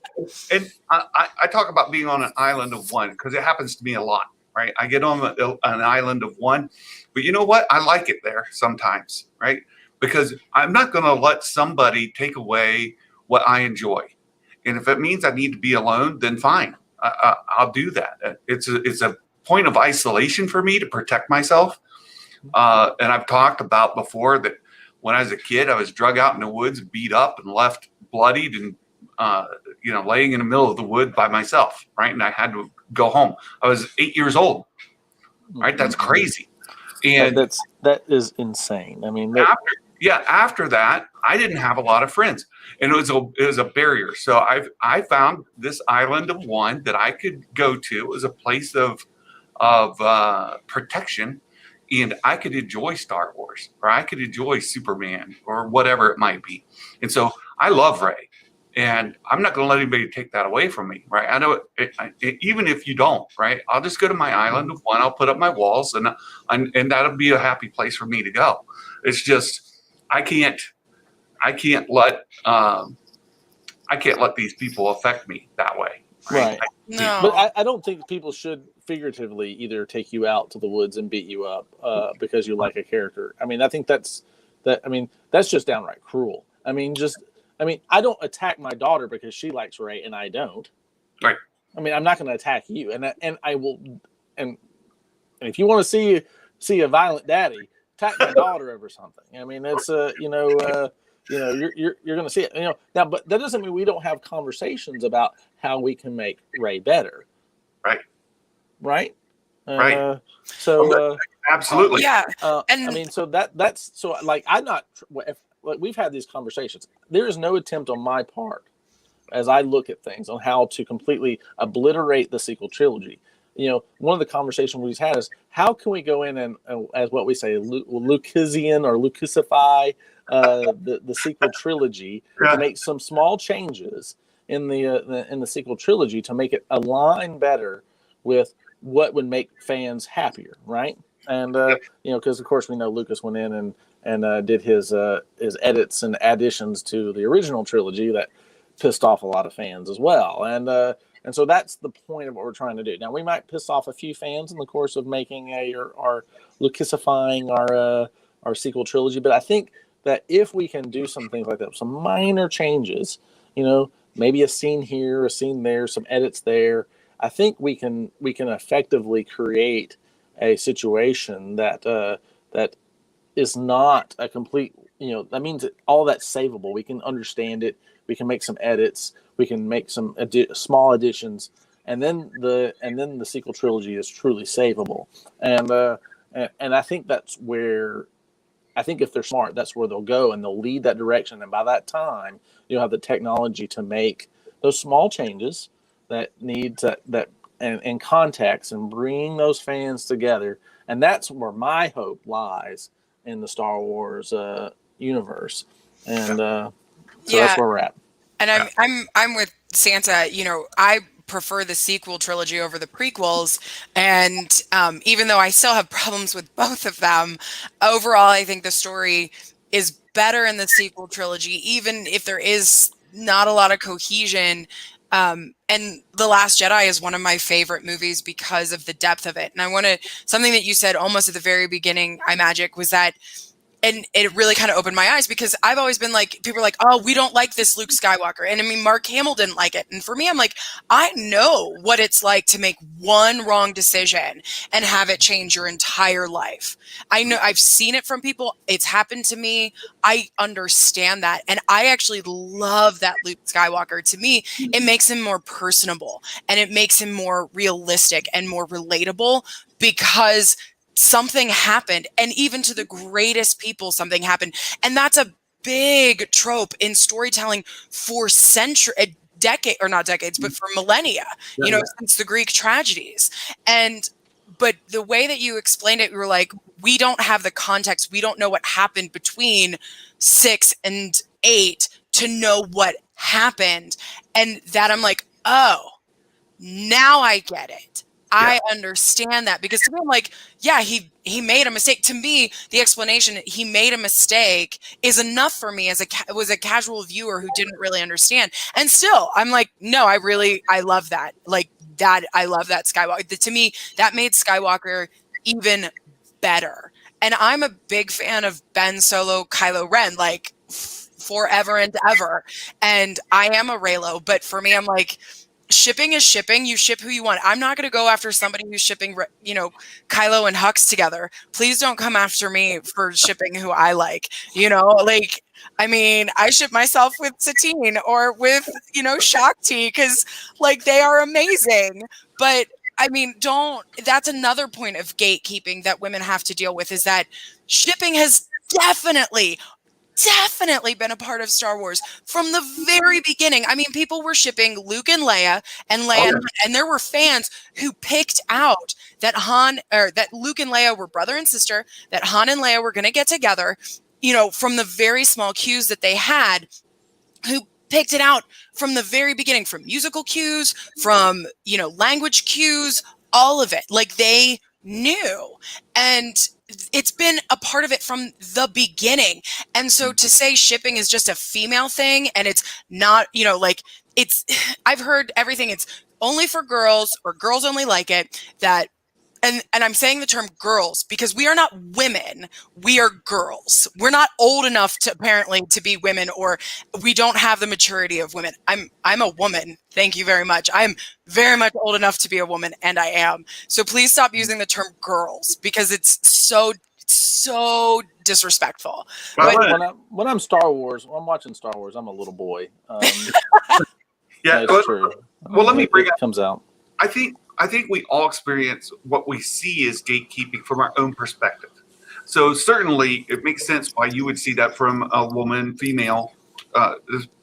And I talk about being on an island of one because it happens to me a lot, right? I get on an island of one, but you know what? I like it there sometimes, right? Because I'm not going to let somebody take away what I enjoy. And if it means I need to be alone, then fine. I'll do that. It's a point of isolation for me to protect myself. And I've talked about before that when I was a kid, I was drug out in the woods, beat up and left bloodied and, laying in the middle of the wood by myself. Right. And I had to go home. I was 8 years old. Right. That's crazy. And that is insane. I mean, after that, I didn't have a lot of friends, and it was a barrier. So I found this island of one that I could go to. It was a place of protection, and I could enjoy Star Wars, or I could enjoy Superman, or whatever it might be. And so I love Rey, and I'm not going to let anybody take that away from me, right? I know even if you don't, right? I'll just go to my island of one. I'll put up my walls, and that'll be a happy place for me to go. It's just I can't let these people affect me that way. Right. No. But I don't think people should figuratively either take you out to the woods and beat you up because you like a character. I mean, I think that's just downright cruel. I mean, I don't attack my daughter because she likes Rey and I don't. Right. I mean, I'm not going to attack you, and I will. And if you want to see a violent daddy, attack my daughter over something. I mean, it's you're going to see it. Now, but that doesn't mean we don't have conversations about how we can make Rey better. Right. Right. Right. Absolutely. Yeah. And I mean, so that's so like I'm not. We've had these conversations. There is no attempt on my part, as I look at things, on how to completely obliterate the sequel trilogy. One of the conversations we've had is how can we go in and as what we say, Lucasian or Lucasify the sequel trilogy to make some small changes in the sequel trilogy to make it align better with what would make fans happier, right? And because of course we know Lucas went in and did his edits and additions to the original trilogy that pissed off a lot of fans as well, and so that's the point of what we're trying to do. Now we might piss off a few fans in the course of making or Lucasifying our sequel trilogy, but I think that if we can do some things like that, some minor changes, maybe a scene here, a scene there, some edits there, I think we can effectively create a situation that is not a complete, that means that all that's savable. We can understand it. We can make some edits. We can make some small additions, and then the sequel trilogy is truly savable. And I think that's where, I think if they're smart, that's where they'll go, and they'll lead that direction. And by that time, you'll have the technology to make those small changes that need and context and bring those fans together. And that's where my hope lies in the Star Wars universe. And that's where we're at. And I'm with Santa. I prefer the sequel trilogy over the prequels, and even though I still have problems with both of them, overall I think the story is better in the sequel trilogy, even if there is not a lot of cohesion. And The Last Jedi is one of my favorite movies because of the depth of it. And something that you said almost at the very beginning, Imagic, was that and it really kind of opened my eyes, because I've always been like, people are like, oh, we don't like this Luke Skywalker. And I mean, Mark Hamill didn't like it. And for me, I'm like, I know what it's like to make one wrong decision and have it change your entire life. I know, I've seen it from people. It's happened to me. I understand that. And I actually love that Luke Skywalker. To me, it makes him more personable, and it makes him more realistic and more relatable, because something happened, and even to the greatest people, something happened. And that's a big trope in storytelling for not decades, but for millennia, since the Greek tragedies. But the way that you explained it, you were like, we don't have the context. We don't know what happened between 6 and 8 to know what happened. And that, I'm like, oh, now I get it. I understand that, because to me, I'm like, yeah, he made a mistake. To me, the explanation, he made a mistake, is enough for me as was a casual viewer who didn't really understand. And still, I'm like, no, I love that. Like that, I love that Skywalker. To me, that made Skywalker even better. And I'm a big fan of Ben Solo, Kylo Ren, like forever and ever. And I am a Reylo, but for me, I'm like, shipping is shipping. You ship who you want. I'm not going to go after somebody who's shipping, Kylo and Hux together. Please don't come after me for shipping who I like. Like, I mean, I ship myself with Satine or with, Shakti, because like they are amazing. But I mean, that's another point of gatekeeping that women have to deal with, is that shipping has definitely been a part of Star Wars from the very beginning. I mean, people were shipping Luke and Leia, and there were fans who picked out that that Luke and Leia were brother and sister, that Han and Leia were going to get together, from the very small cues that they had, who picked it out from the very beginning, from musical cues, from, language cues, all of it. Like they knew. And it's been a part of it from the beginning. And so to say shipping is just a female thing, and it's not, I've heard everything. It's only for girls, or girls only like it, and I'm saying the term girls because we are not women. We are girls. We're not old enough apparently to be women, or we don't have the maturity of women. I'm a woman. Thank you very much. I'm very much old enough to be a woman, and I am. So please stop using the term girls, because it's so disrespectful. When I'm Star Wars, when I'm watching Star Wars, I'm a little boy. Yeah, that's true. Well, let me bring up. Comes out. I think we all experience what we see as gatekeeping from our own perspective. So certainly it makes sense why you would see that from a female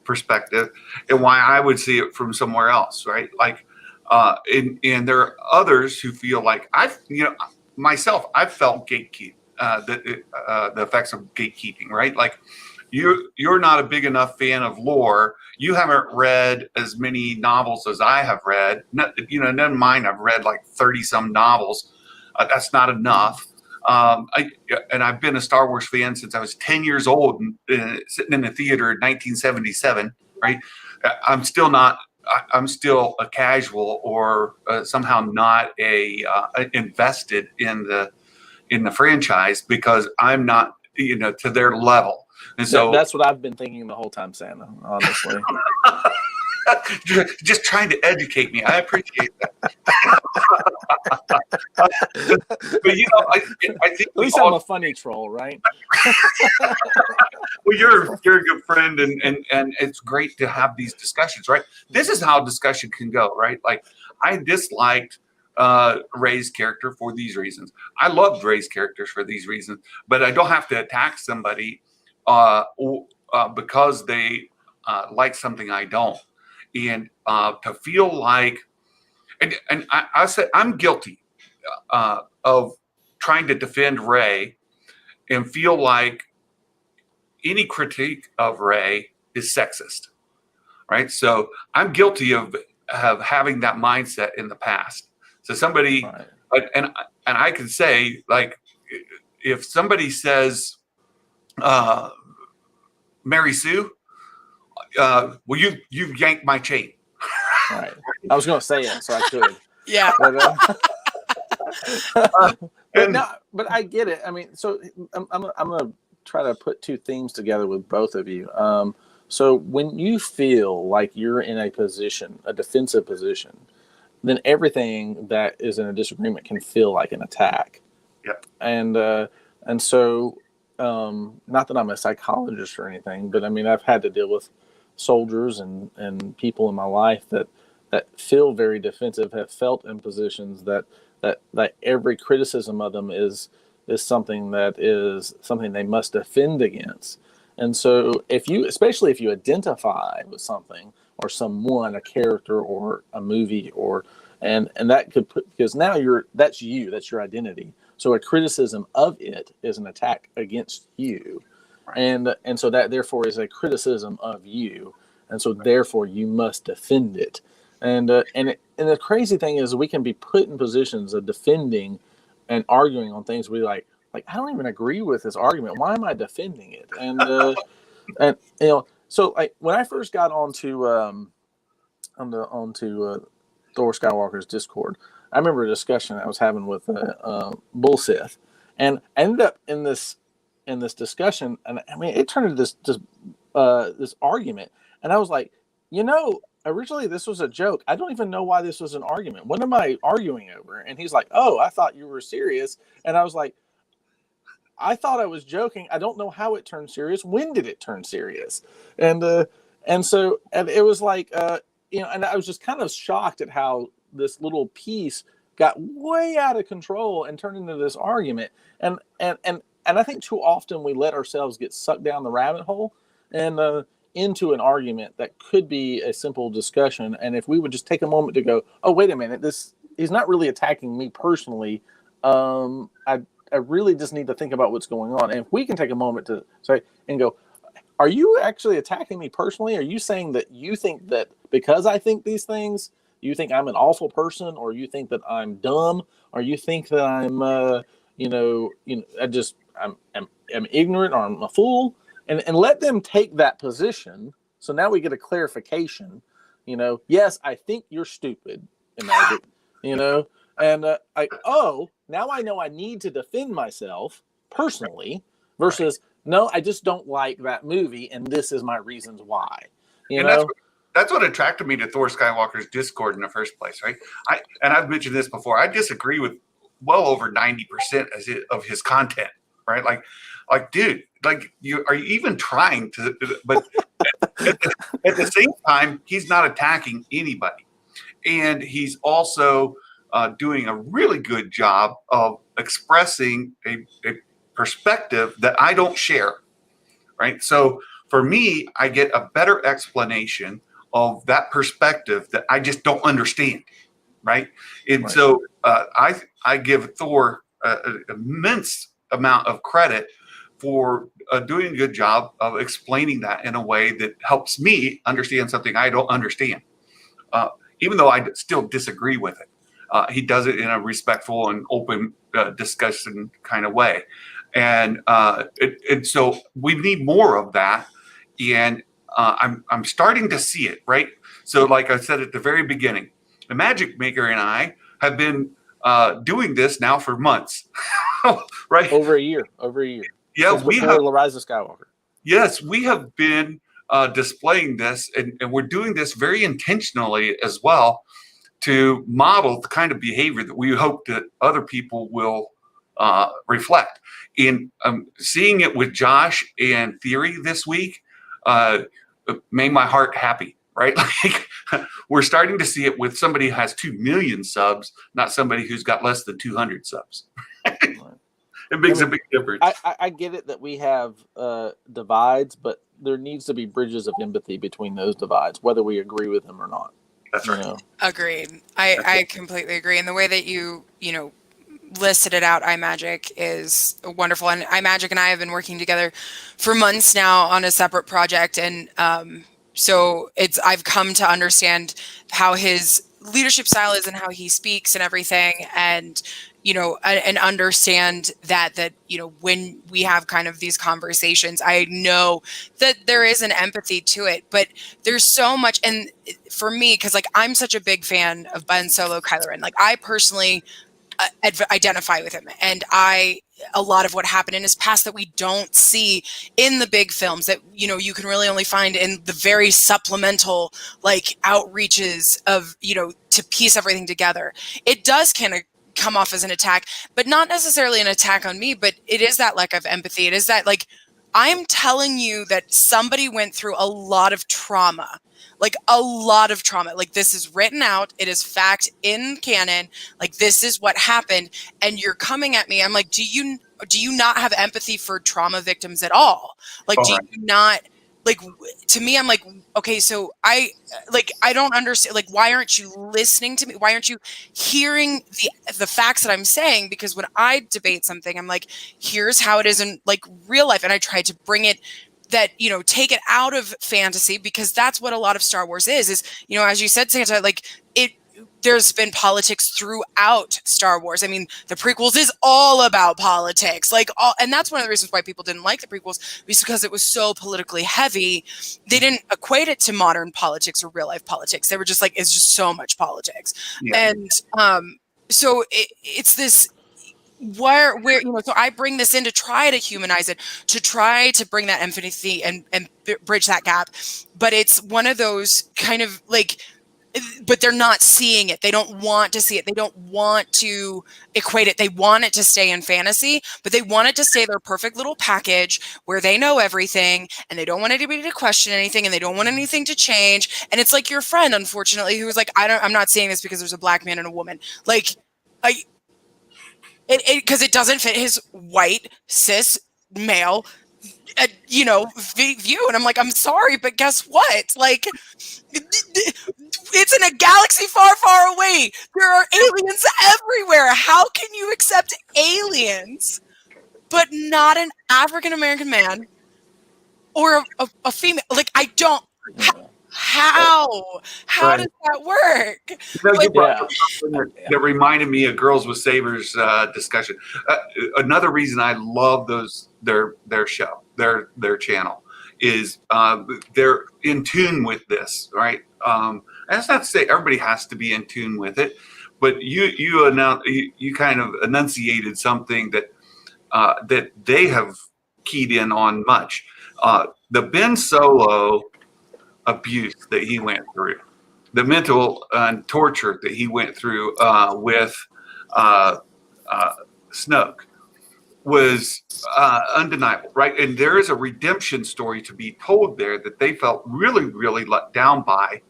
perspective, and why I would see it from somewhere else, right? Like, and there are others who feel like I've felt gatekeep, the effects of gatekeeping, right? Like you're not a big enough fan of lore. You haven't read as many novels as I have read. None of mine. I've read like 30 some novels. That's not enough. I've been a Star Wars fan since I was 10 years old, sitting in the theater in 1977. Right? I'm still a casual, or somehow not invested in the franchise, because I'm not to their level. And so that's what I've been thinking the whole time, Santa, honestly. Just trying to educate me. I appreciate that. But I think at least I'm a funny troll, right? Well, you're a good friend, and it's great to have these discussions, right? This is how discussion can go, right? Like, I disliked Rey's character for these reasons. I loved Rey's characters for these reasons, but I don't have to attack somebody because they like something I don't. And to feel like, and I said, I'm guilty of trying to defend Rey and feel like any critique of Rey is sexist, right? So I'm guilty of having that mindset in the past. So somebody, right. and I can say, like, if somebody says, Mary Sue, well, you yanked my chain. Right. I was going to say it, so I could. Yeah. But I get it. I mean, so I'm gonna try to put two themes together with both of you. So when you feel like you're in a position, a defensive position, then everything that is in a disagreement can feel like an attack. Yep. And so, not that I'm a psychologist or anything, but I mean, I've had to deal with soldiers and people in my life that feel very defensive, have felt in positions that every criticism of them is something they must defend against. And so especially if you identify with something or someone, a character or a movie and that could put, because now that's your identity. So a criticism of it is an attack against you. Right. And so that therefore is a criticism of you. And so therefore you must defend it. And the crazy thing is we can be put in positions of defending and arguing on things we like, I don't even agree with this argument. Why am I defending it? And and so like when I first got onto Thor Skywalker's Discord, I remember a discussion I was having with Bull Sith, and I ended up in this discussion, and I mean it turned into this argument, and I was like, originally this was a joke. I don't even know why this was an argument. What am I arguing over? And he's like, oh, I thought you were serious, and I was like, I thought I was joking. I don't know how it turned serious. When did it turn serious? And so it was like, and I was just kind of shocked at how this little piece got way out of control and turned into this argument. And I think too often we let ourselves get sucked down the rabbit hole and into an argument that could be a simple discussion. And if we would just take a moment to go, oh, wait a minute, he's not really attacking me personally. I really just need to think about what's going on. And if we can take a moment to say and go, are you actually attacking me personally? Are you saying that you think that because I think these things, you think I'm an awful person, or you think that I'm dumb, or you think that I'm, I'm ignorant, or I'm a fool, and let them take that position. So now we get a clarification. Yes, I think you're stupid, Imagic, and now I know I need to defend myself personally versus no, I just don't like that movie, and this is my reasons why. That's what attracted me to Thor Skywalker's Discord in the first place, right? I've mentioned this before. I disagree with well over 90% of his content, right? Like, dude, are you even trying to? But at the same time, he's not attacking anybody, and he's also doing a really good job of expressing a perspective that I don't share, right? So for me, I get a better explanation of that perspective that I just don't understand, right? And so I give Thor an immense amount of credit for doing a good job of explaining that in a way that helps me understand something I don't understand, even though I still disagree with it. He does it in a respectful and open discussion kind of way. And so we need more of that. And I'm starting to see it, right? So like I said at the very beginning, the Imagic Maker and I have been doing this now for months, right? Over a year. Yeah, we have The Rise of Skywalker. Yes, we have been displaying this, and we're doing this very intentionally as well to model the kind of behavior that we hope that other people will reflect. In seeing it with Josh and Theory this week made my heart happy, right? Like we're starting to see it with somebody who has 2 million subs, not somebody who's got less than 200 subs. It makes a big difference. I get it that we have divides, but there needs to be bridges of empathy between those divides, whether we agree with them or not. That's right. Agreed. I completely agree. And the way that you listed it out, Imagic is wonderful. And Imagic and I have been working together for months now on a separate project. And so I've come to understand how his leadership style is and how he speaks and everything. And and understand that when we have kind of these conversations, I know that there is an empathy to it, but there's so much. And for me, because I'm such a big fan of Ben Solo, Kylo Ren, I personally identify with him. And a lot of what happened in his past that we don't see in the big films, that, you know, you can really only find in the very supplemental, like, outreaches of, you know, to piece everything together. It does kind of come off as an attack, but not necessarily an attack on me, but it is that lack of empathy. It is that, like, I'm telling you that somebody went through a lot of trauma, like a lot of trauma. Like, this is written out. It is fact in canon. Like, this is what happened. And you're coming at me. I'm like, do you not have empathy for trauma victims at all? Like, do you not, like, to me, I'm like, okay, so I don't understand. Like, why aren't you listening to me? Why aren't you hearing the facts that I'm saying? Because when I debate something, I'm like, here's how it is in, like, real life. And I try to bring it, that, you know, take it out of fantasy, because that's what a lot of Star Wars is, you know, as you said, Santa, like, there's been politics throughout Star Wars. I mean, the prequels is all about politics, like, and that's one of the reasons why people didn't like the prequels, because it was so politically heavy. They didn't equate it to modern politics or real life politics. They were just like, it's just so much politics. Yeah. And so it's this, where, you know, so I bring this in to try to humanize it, to try to bring that empathy and bridge that gap. But it's one of those kind of, like, but they're not seeing it. They don't want to see it. They don't want to equate it. They want it to stay in fantasy, but they want it to stay their perfect little package where they know everything, and they don't want anybody to question anything, and they don't want anything to change. And it's like your friend, unfortunately, who was like, I'm not seeing this because there's a black man and a woman. Like, because it doesn't fit his white, cis, male, you know, view. And I'm like, I'm sorry, but guess what? Like, it's in a galaxy far, far away. There are aliens everywhere. How can you accept aliens, but not an African-American man or a female? Like, I don't... How does that work? You know, you brought up something that reminded me of Girls with Sabers discussion. Another reason I love their show, their channel, is they're in tune with this, right? That's not to say everybody has to be in tune with it, but you kind of enunciated something that that they have keyed in on much. The Ben Solo abuse that he went through, the mental torture that he went through with Snoke was undeniable, right? And there is a redemption story to be told there that they felt really, really let down by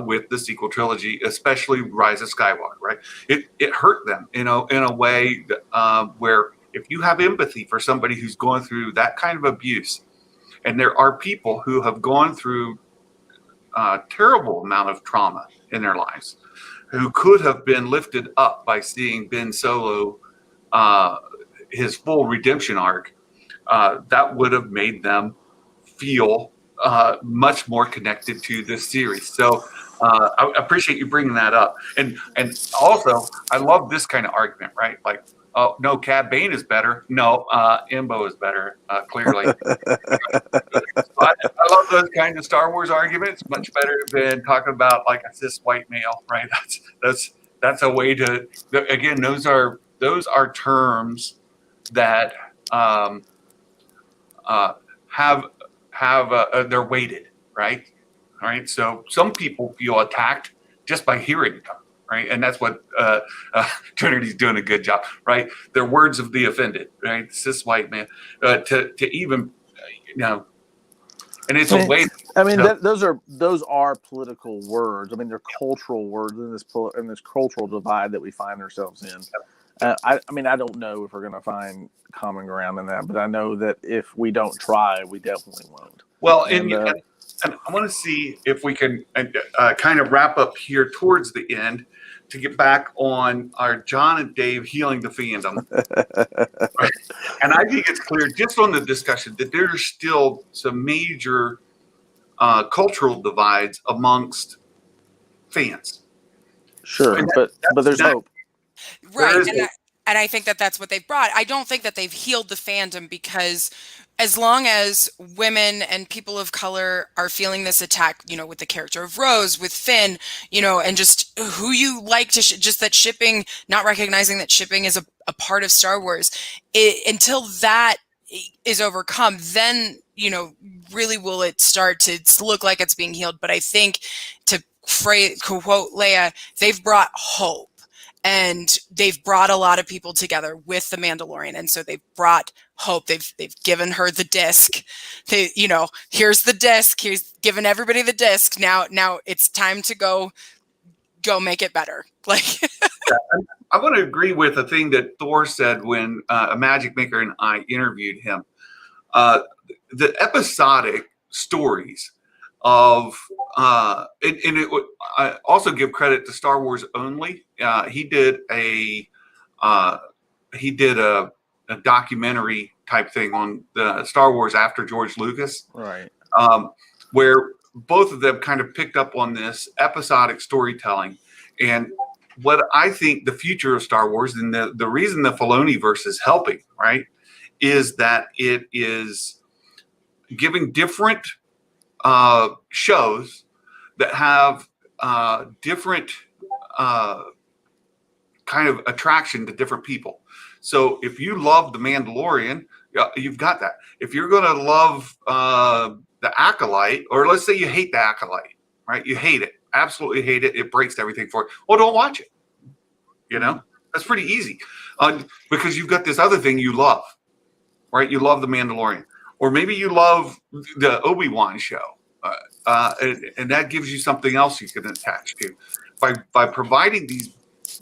with the sequel trilogy, especially Rise of Skywalker, right? It hurt them, you know, in a way that, where if you have empathy for somebody who's going through that kind of abuse, and there are people who have gone through a terrible amount of trauma in their lives, who could have been lifted up by seeing Ben Solo, his full redemption arc, that would have made them feel much more connected to this series. So I appreciate you bringing that up. And also, I love this kind of argument, right? Like, oh, no, Cad Bane is better. No, Imbo is better, clearly. I love those kind of Star Wars arguments. Much better than talking about, like, a cis white male, right? That's a way to, again, those are terms that they're weighted, right? All right. So some people feel attacked just by hearing them, right? And that's what Trinity's doing a good job, right? They're words of the offended, right? Cis white man, to even, you know, and it's a way. I mean, those are political words. I mean, they're cultural words in this cultural divide that we find ourselves in. I mean, I don't know if we're going to find common ground in that, but I know that if we don't try, we definitely won't. Well, and I want to see if we can kind of wrap up here towards the end to get back on our Jon and Dave healing the fandom. Right? And I think it's clear just on the discussion that there's still some major cultural divides amongst fans. Sure, but there's hope. Right, and I think that that's what they've brought. I don't think that they've healed the fandom, because as long as women and people of color are feeling this attack, with the character of Rose, with Finn, and just who you like to, just that shipping, not recognizing that shipping is a part of Star Wars, until that is overcome, then, really will it start to look like it's being healed. But I think, to quote Leia, they've brought hope. And they've brought a lot of people together with the Mandalorian, and so they've brought hope. They've given her the disc. Here's the disc. Here's given everybody the disc. Now it's time to go make it better. Like, I want to agree with a thing that Thor said when Imagic Maker and I interviewed him. The episodic stories of I also give credit to Star Wars Only. He did a documentary type thing on the Star Wars after George Lucas, right? Where both of them kind of picked up on this episodic storytelling. And what I think the future of Star Wars, and the reason the Filoniverse is helping, right, is that it is giving different shows that have different kind of attraction to different people. So if you love The Mandalorian, you've got that. If you're going to love The Acolyte, or let's say you hate The Acolyte, right? You hate it, absolutely hate it. It breaks everything for it. Well, don't watch it. That's pretty easy because you've got this other thing you love, right? You love The Mandalorian. Or maybe you love the Obi-Wan show, and that gives you something else you can attach to. By providing these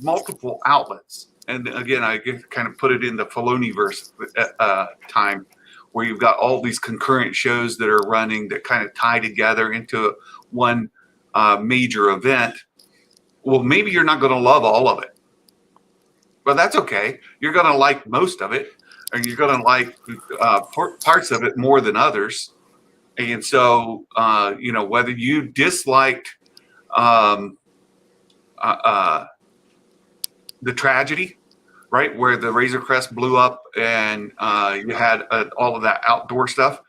multiple outlets, and again, I kind of put it in the Filoniverse time, where you've got all these concurrent shows that are running that kind of tie together into one major event. Well, maybe you're not going to love all of it, but that's okay. You're going to like most of it. And you're going to like parts of it more than others. And so, whether you disliked the tragedy, right, where the Razor Crest blew up and you had all of that outdoor stuff,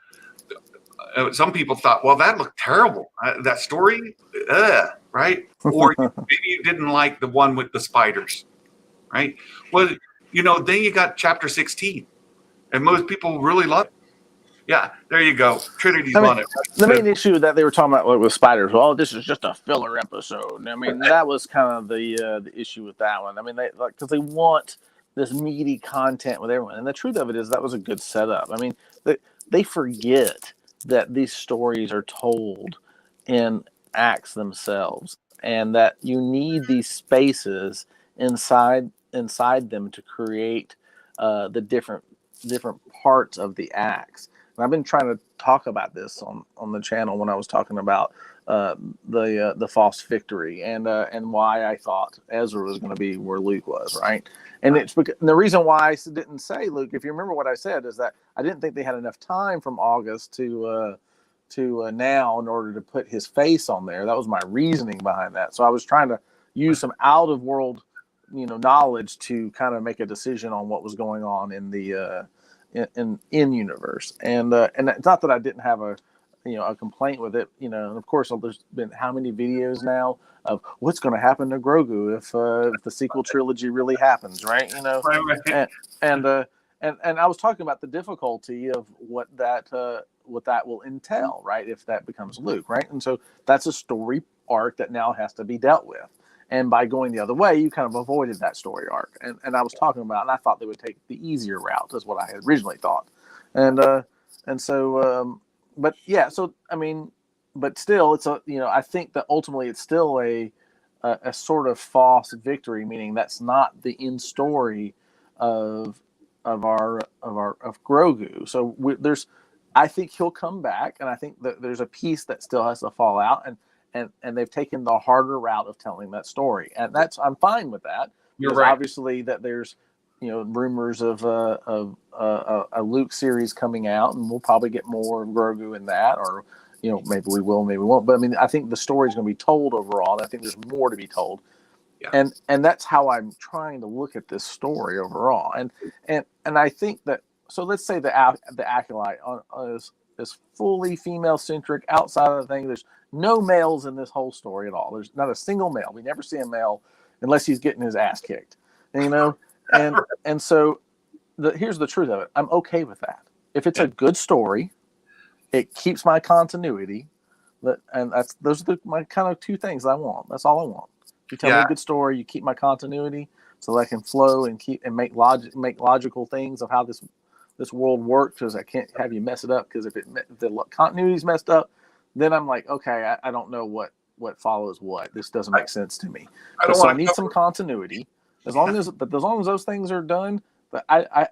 some people thought, well, that looked terrible. That story, right? Or maybe you didn't like the one with the spiders, right? Well, then you got chapter 16, and most people really love it. Yeah, there you go. Trinity's on it. The main issue that they were talking about with spiders, well, this is just a filler episode. I mean, that was kind of the issue with that one. I mean, because they want this meaty content with everyone, and the truth of it is that was a good setup. I mean, they forget that these stories are told in acts themselves, and that you need these spaces inside them to create the different parts of the acts. And I've been trying to talk about this on the channel when I was talking about the false victory and why I thought Ezra was going to be where Luke was, right? And it's because, and the reason why I didn't say Luke, if you remember what I said, is that I didn't think they had enough time from August to now in order to put his face on there. That was my reasoning behind that. So I was trying to use some out of world knowledge to kind of make a decision on what was going on in the in universe, and it's not that I didn't have a complaint with it, and of course there's been how many videos now of what's going to happen to Grogu if the sequel trilogy really happens, right? And I was talking about the difficulty of what that will entail, right? If that becomes Luke, right? And so that's a story arc that now has to be dealt with. And by going the other way, you kind of avoided that story arc. And I was talking about, and I thought they would take the easier route, is what I had originally thought. And so, but yeah, so, I mean, but still, it's I think that ultimately it's still a sort of false victory, meaning that's not the end story of Grogu. So I think he'll come back, and I think that there's a piece that still has to fall out, and they've taken the harder route of telling that story, and I'm fine with that. You're right. Obviously, that there's rumors of a Luke series coming out, and we'll probably get more of Grogu in that, or maybe we will, maybe we won't. But I mean, I think the story's going to be told overall, and I think there's more to be told. Yeah. And that's how I'm trying to look at this story overall, and I think that so let's say the acolyte is fully female centric. Outside of the thing, there's no males in this whole story at all. There's not a single male. We never see a male unless he's getting his ass kicked, and so here's the truth of it. I'm okay with that. If it's a good story, it keeps my continuity. And those are my kind of two things I want. That's all I want. You tell me a good story, you keep my continuity so that I can flow and make logical things of how this world works, because I can't have you mess it up, because if the continuity is messed up, then I'm like, okay, I don't know what follows what. This doesn't make sense to me. I need some continuity. As long as those things are done. But I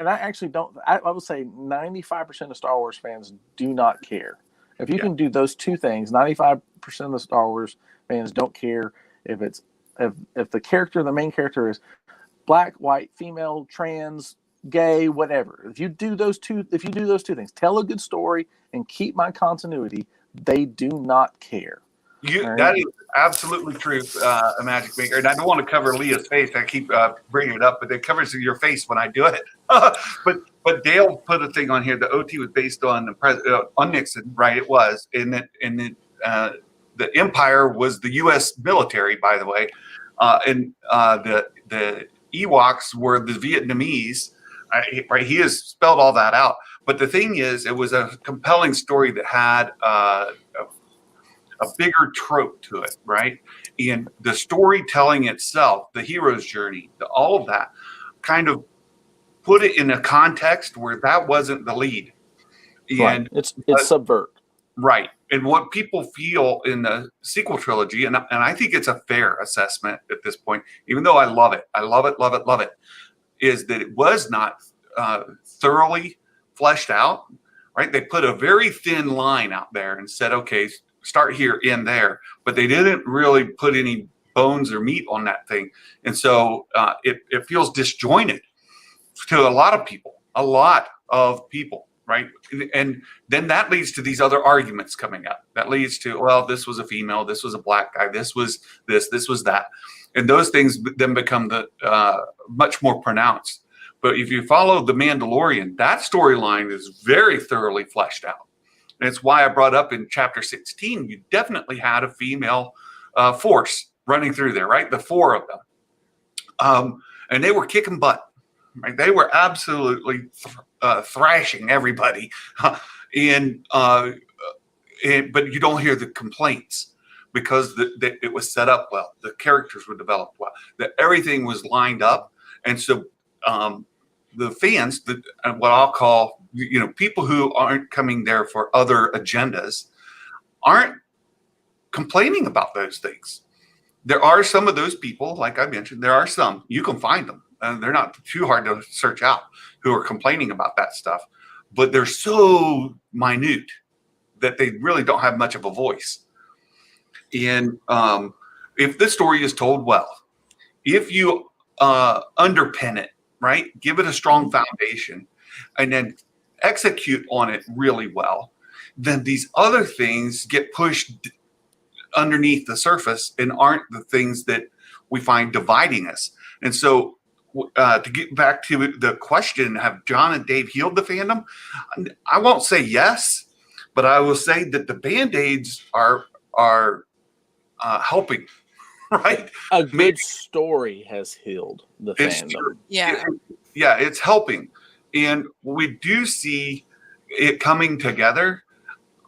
actually don't. I would say 95% of Star Wars fans do not care. If you can do those two things, 95% of the Star Wars fans don't care if the main character is black, white, female, trans, gay, whatever. If you do those two things, tell a good story and keep my continuity, they do not care. Right? That is absolutely true, Imagic Maker. And I don't want to cover Leah's face. I keep bringing it up, but it covers your face when I do it. But Dale put a thing on here. The OT was based on on Nixon, right? It was, and the Empire was the U.S. military, by the way, and the Ewoks were the Vietnamese. Right? He has spelled all that out. But the thing is, it was a compelling story that had a bigger trope to it, right? And the storytelling itself, the hero's journey, all of that, kind of put it in a context where that wasn't the lead. And it's subvert. Right. And what people feel in the sequel trilogy, and I think it's a fair assessment at this point, even though I love it, is that it was not thoroughly fleshed out, right? They put a very thin line out there and said, okay, start here, end there, but they didn't really put any bones or meat on that thing. And so it feels disjointed to a lot of people, right? And then that leads to these other arguments coming up. That leads to, well, this was a female, this was a black guy, this was that. And those things then become much more pronounced. But if you follow The Mandalorian, that storyline is very thoroughly fleshed out. And it's why I brought up in chapter 16, you definitely had a female force running through there, right? The four of them. And they were kicking butt, right? They were absolutely thrashing everybody. But you don't hear the complaints because it was set up well. The characters were developed well. That everything was lined up. And so the fans, what I'll call, people who aren't coming there for other agendas, aren't complaining about those things. There are some of those people, like I mentioned, there are some, you can find them, and they're not too hard to search out, who are complaining about that stuff, but they're so minute that they really don't have much of a voice. And if the story is told well, if you underpin it, right, give it a strong foundation, and then execute on it really well, then these other things get pushed underneath the surface and aren't the things that we find dividing us. And so to get back to the question, have Jon and Dave healed the fandom? I won't say yes, but I will say that the Band-Aids are helping, right? A good story has healed the fandom. True. Yeah. Yeah, it's helping. And we do see it coming together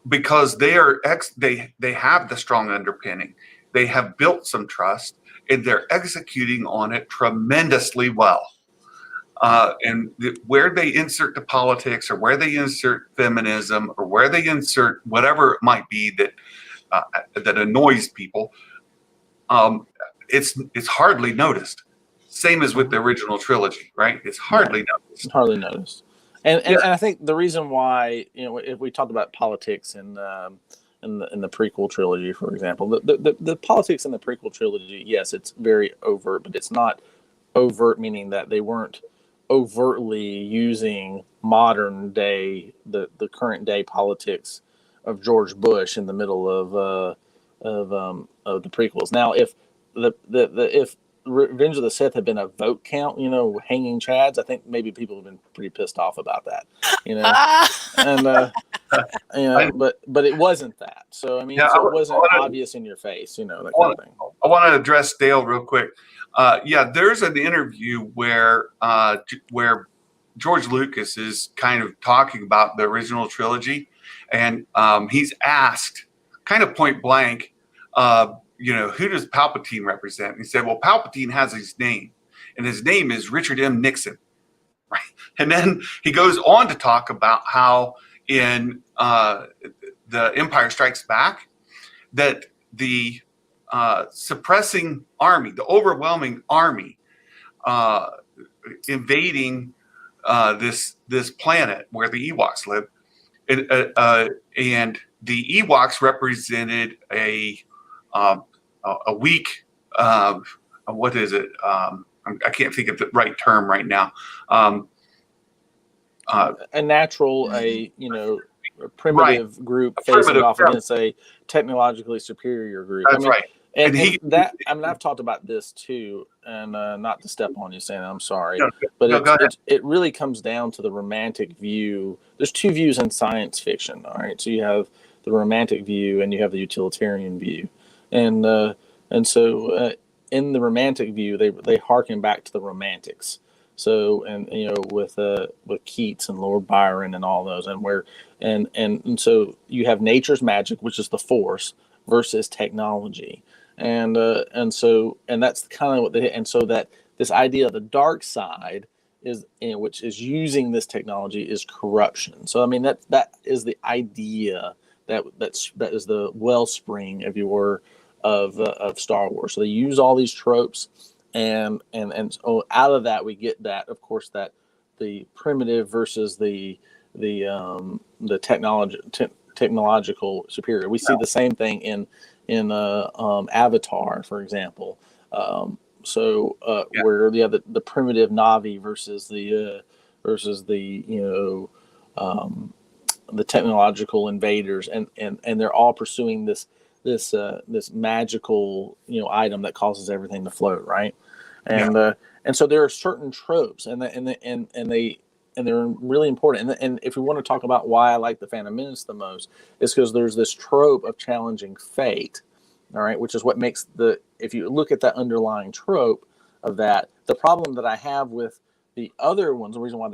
because they have the strong underpinning. They have built some trust, and they're executing on it tremendously well. And where they insert the politics, or where they insert feminism, or where they insert whatever it might be that annoys people, it's hardly noticed. Same as with the original trilogy, right? It's hardly noticed. Hardly noticed. And I think the reason why, if we talked about politics in the prequel trilogy, for example, the politics in the prequel trilogy, yes, it's very overt, but it's not overt, meaning that they weren't overtly using modern day, the current day politics of George Bush in the middle of the prequels. Now, if Revenge of the Sith had been a vote count, hanging chads, I think maybe people have been pretty pissed off about that, and but it wasn't that. So I mean, so it wasn't obvious in your face, that kind of thing. I want to address Dale real quick. There's an interview where George Lucas is kind of talking about the original trilogy, and he's asked kind of point blank, who does Palpatine represent? And he said, well, Palpatine has his name, and his name is Richard M. Nixon. Right. And then he goes on to talk about how in The Empire Strikes Back, that the suppressing army, the overwhelming army invading this planet where the Ewoks live, and the Ewoks represented a weak, what is it? I can't think of the right term right now. A natural, a primitive group facing off against a technologically superior group. That's right. And I've talked about this too, and not to step on you, saying I'm sorry, but it really comes down to the romantic view. There's two views in science fiction, all right? So you have the romantic view and you have the utilitarian view, and so in the romantic view, they harken back to the Romantics. So with Keats and Lord Byron and all those, and so you have nature's magic, which is the Force, versus technology, and that's kind of what so that this idea of the dark side is, which is using this technology, is corruption. So I mean that is the idea that is the wellspring, if you were, of Star Wars. So they use all these tropes. And so out of that we get that, of course, that the primitive versus the technological superior. We see the same thing in Avatar, for example. Where the primitive Na'vi versus the technological invaders, and they're all pursuing this magical item that causes everything to float, right? And so there are certain tropes, and they're really important. And if we want to talk about why I like the Phantom Menace the most, is because there's this trope of challenging fate, all right, which is what makes if you look at that underlying trope of that, the problem that I have with the other ones, the reason why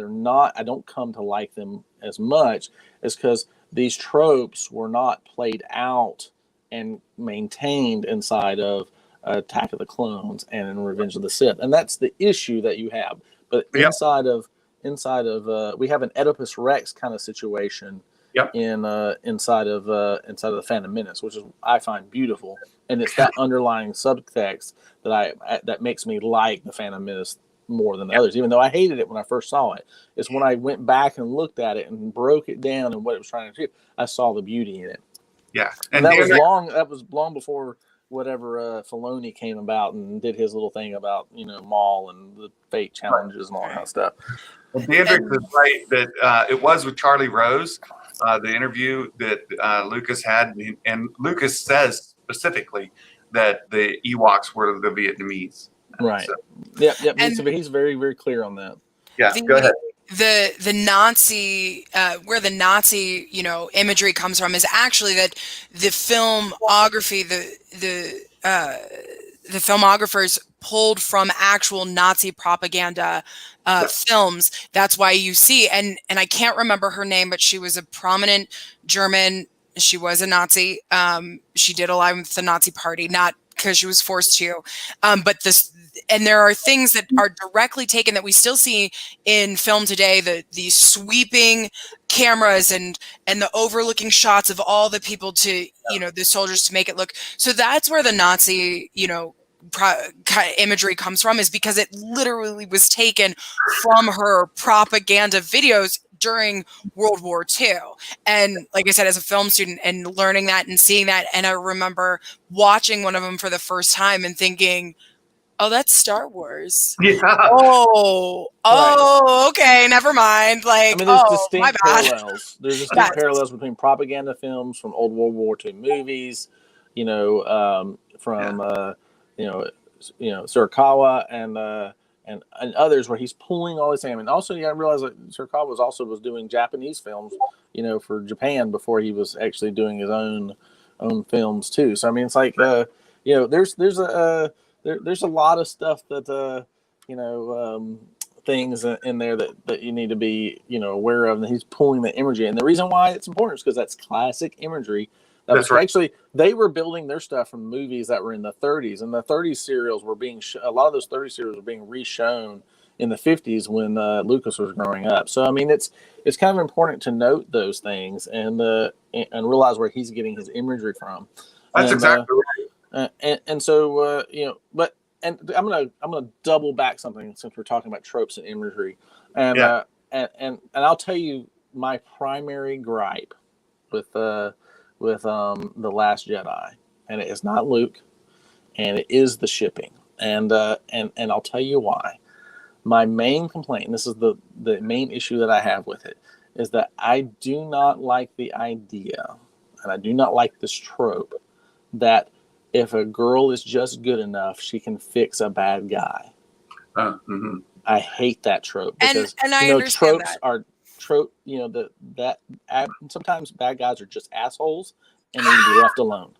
I don't come to like them as much, is because these tropes were not played out and maintained inside of Attack of the Clones and in Revenge of the Sith, and that's the issue that you have. But inside of we have an Oedipus Rex kind of situation inside of the Phantom Menace, which is, I find, beautiful, and it's that underlying subtext that makes me like the Phantom Menace more than the others, even though I hated it when I first saw it. It's when I went back and looked at it and broke it down and what it was trying to do, I saw the beauty in it. Yeah, and that was long before whatever Filoni came about and did his little thing about Maul and the fate challenges and all that stuff. Well, Dandrick was right that it was with Charlie Rose, the interview that Lucas had, and Lucas says specifically that the Ewoks were the Vietnamese. Right. So. Yep. So he's very, very clear on that. Yeah. Go ahead. The Nazi, where the Nazi imagery comes from, is actually that the filmography, the filmographers pulled from actual Nazi propaganda films. That's why you see, and I can't remember her name, but she was a prominent German. She was a Nazi. She did align with the Nazi party, not because she was forced to, but this. And there are things that are directly taken that we still see in film today, the sweeping cameras and the overlooking shots of all the people to, the soldiers, to make it look. So that's where the Nazi, imagery comes from, is because it literally was taken from her propaganda videos during World War II. And like I said, as a film student and learning that and seeing that, and I remember watching one of them for the first time and thinking, oh, that's Star Wars. Yeah. Oh, okay, never mind. Like, there's distinct parallels. There's distinct parallels between propaganda films from old World War II movies, from Surikawa and others, where he's pulling all this anime. And also, I realized that Surikawa was doing Japanese films, for Japan before he was actually doing his own films too. So I mean, it's like there's a lot of stuff that things in there that you need to be aware of, and he's pulling the imagery. And the reason why it's important is because that's classic imagery. That's right. Actually, they were building their stuff from movies that were in the 30s, and the 30s serials were being a lot of those 30 serials were being reshown in the 50s when Lucas was growing up. So I mean, it's kind of important to note those things and realize where he's getting his imagery from. That's exactly right. And so but I'm gonna double back something since we're talking about tropes and imagery, and I'll tell you my primary gripe with The Last Jedi, and it is not Luke, and it is the shipping, and I'll tell you why. My main complaint, and this is the main issue that I have with it, is that I do not like the idea, and I do not like this trope, that if a girl is just good enough, she can fix a bad guy. I hate that trope because and I understand tropes that. are trope. Sometimes bad guys are just assholes and need to be left alone.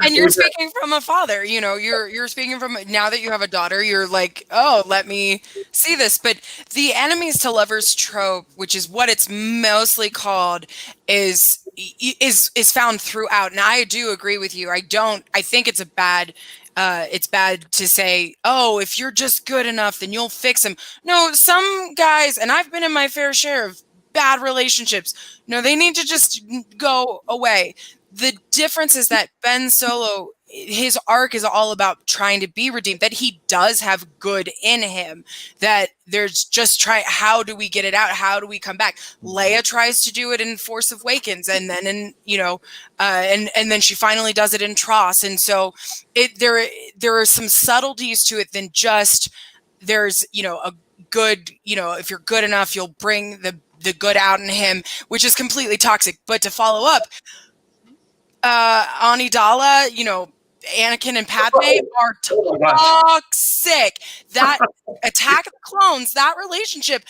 And you're speaking from a father, you're speaking from, now that you have a daughter, you're like, oh, let me see this. But the enemies to lovers trope, which is what it's mostly called, is found throughout. And I do agree with you. I think it's bad to say, oh, if you're just good enough, then you'll fix him. No, some guys, and I've been in my fair share of bad relationships, no, they need to just go away. The difference is that Ben Solo, his arc is all about trying to be redeemed, that he does have good in him, that there's just how do we get it out? How do we come back? Leia tries to do it in Force Awakens, and then and then she finally does it in Tross. And so there are some subtleties to it than just there's, a good, if you're good enough, you'll bring the good out in him, which is completely toxic. But to follow up, Amidala, Anakin and Padme are toxic. That Attack of the Clones, that relationship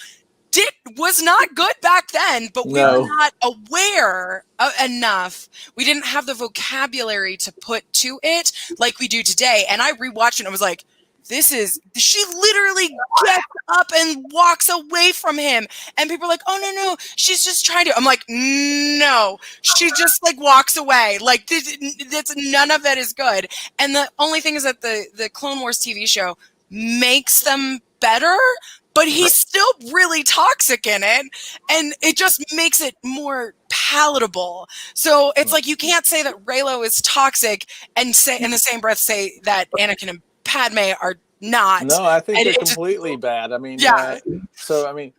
was not good back then, but we were not aware enough. We didn't have the vocabulary to put to it like we do today. And I rewatched it and I was like, she literally gets up and walks away from him. And people are like, oh, no, she's just trying to. I'm like, no, she just walks away. That's none of that is good. And the only thing is that the Clone Wars TV show makes them better, but he's still really toxic in it. And it just makes it more palatable. So it's like, you can't say that Reylo is toxic and say in the same breath say that Anakin and Padme are not. No, I think they're completely bad. I mean,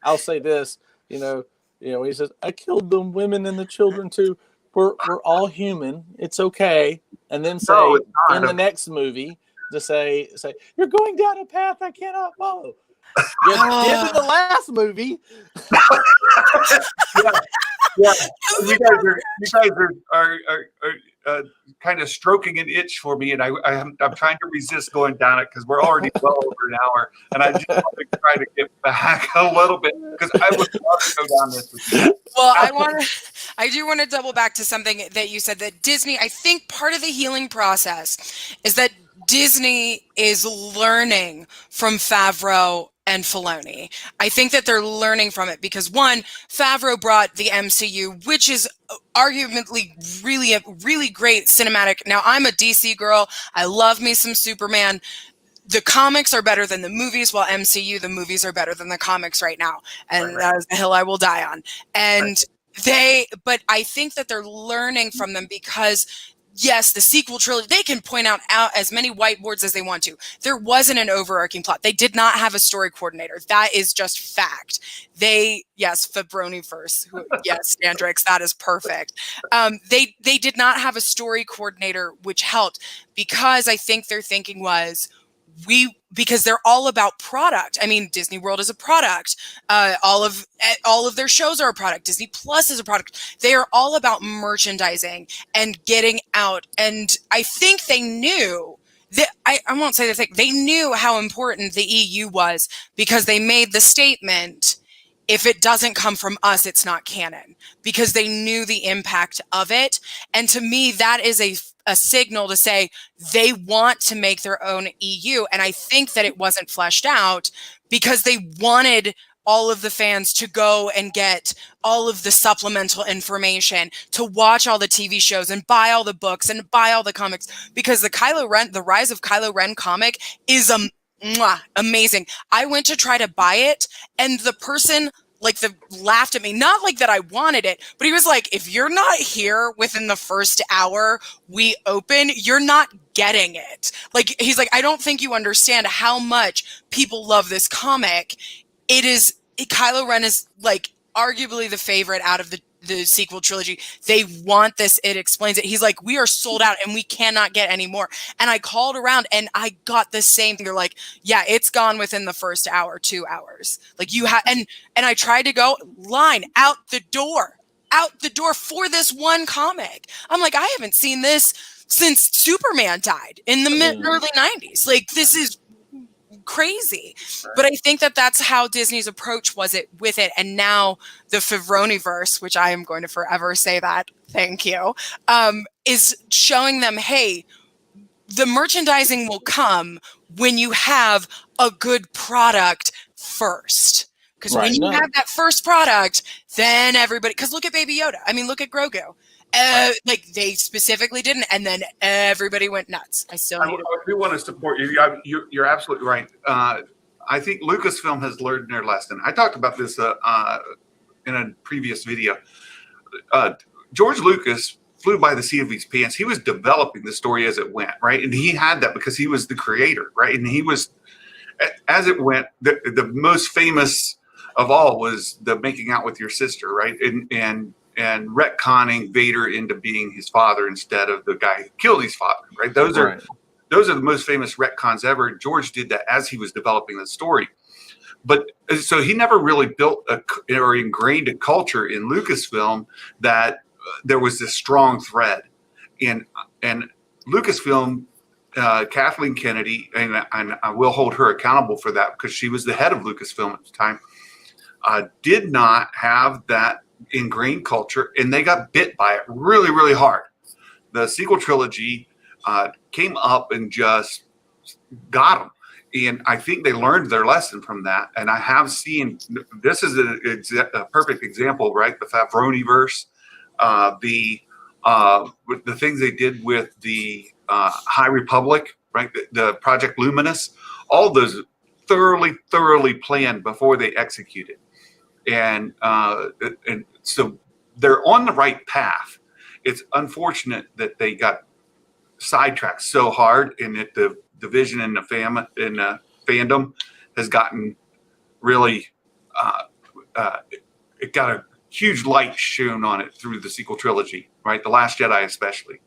I'll say this, he says, I killed the women and the children too. We're all human. It's okay. And then say in the next movie to say, you're going down a path I cannot follow. You did in the last movie. Yeah. You guys are kind of stroking an itch for me, and I'm trying to resist going down it because we're already well over an hour, and I just want to try to get back a little bit because I would love to go down this with you. Well, I do want to double back to something that you said, that Disney, I think part of the healing process is that Disney is learning from Favreau and Filoni. I think that they're learning from it because, one, Favreau brought the MCU, which is arguably really a really great cinematic. Now, I'm a DC girl. I love me some Superman. The comics are better than the movies, while MCU, the movies are better than the comics right now. And that is the hill I will die on. And but I think that they're learning from them because, yes, the sequel trilogy, they can point out as many whiteboards as they want to. There wasn't an overarching plot. They did not have a story coordinator. That is just fact. Fabroniverse. Yes, Standrix, that is perfect. They did not have a story coordinator, which helped because I think their thinking was, because they're all about product. I mean, Disney World is a product. All of their shows are a product. Disney Plus is a product. They are all about merchandising and getting out. And I think they knew I won't say the thing. They knew how important the EU was because they made the statement, if it doesn't come from us, it's not canon, because they knew the impact of it. And to me, that is a signal to say they want to make their own EU. And I think that it wasn't fleshed out because they wanted all of the fans to go and get all of the supplemental information, to watch all the TV shows and buy all the books and buy all the comics, because the Rise of Kylo Ren comic is amazing. I went to try to buy it, and the person laughed at me, not like that I wanted it, but he was like, if you're not here within the first hour we open, you're not getting it. Like, he's like, I don't think you understand how much people love this comic. Kylo Ren is like arguably the favorite out of the sequel trilogy. They want this. It explains it. He's like, we are sold out and we cannot get any more. And I called around and I got the same thing. They're like, yeah, it's gone within the first hour, 2 hours. Like, you have, and I tried to go line out the door for this one comic. I'm like, I haven't seen this since Superman died in the early 90s. Like, this is crazy. But I think that that's how Disney's approach was with it. And now the Filoniverse, which I am going to forever say that, thank you, is showing them, hey, the merchandising will come when you have a good product first. Because when you have that first product, then everybody, because look at Baby Yoda. I mean, look at Grogu. Like, they specifically didn't, and then everybody went nuts. I do want to support you. You're absolutely right. I think Lucasfilm has learned their lesson. I talked about this in a previous video. George Lucas flew by the seat of his pants. He was developing the story as it went, right? And he had that because he was the creator, right? And he was, as it went, the most famous of all was the making out with your sister, right? And retconning Vader into being his father instead of the guy who killed his father, right? Those are the most famous retcons ever. George did that as he was developing the story. But so he never really built or ingrained a culture in Lucasfilm that there was this strong thread. And Lucasfilm, Kathleen Kennedy, and I will hold her accountable for that because she was the head of Lucasfilm at the time, did not have that ingrained culture, and they got bit by it really, really hard. The sequel trilogy came up and just got them, and I think they learned their lesson from that. And I have seen, this is a perfect example, right? The Favoniverse, the things they did with the High Republic, right? The Project Luminous, all those thoroughly planned before they executed. And so they're on the right path. It's unfortunate that they got sidetracked so hard, and that the division in the fandom has gotten really, it got a huge light shown on it through the sequel trilogy, right? The Last Jedi especially.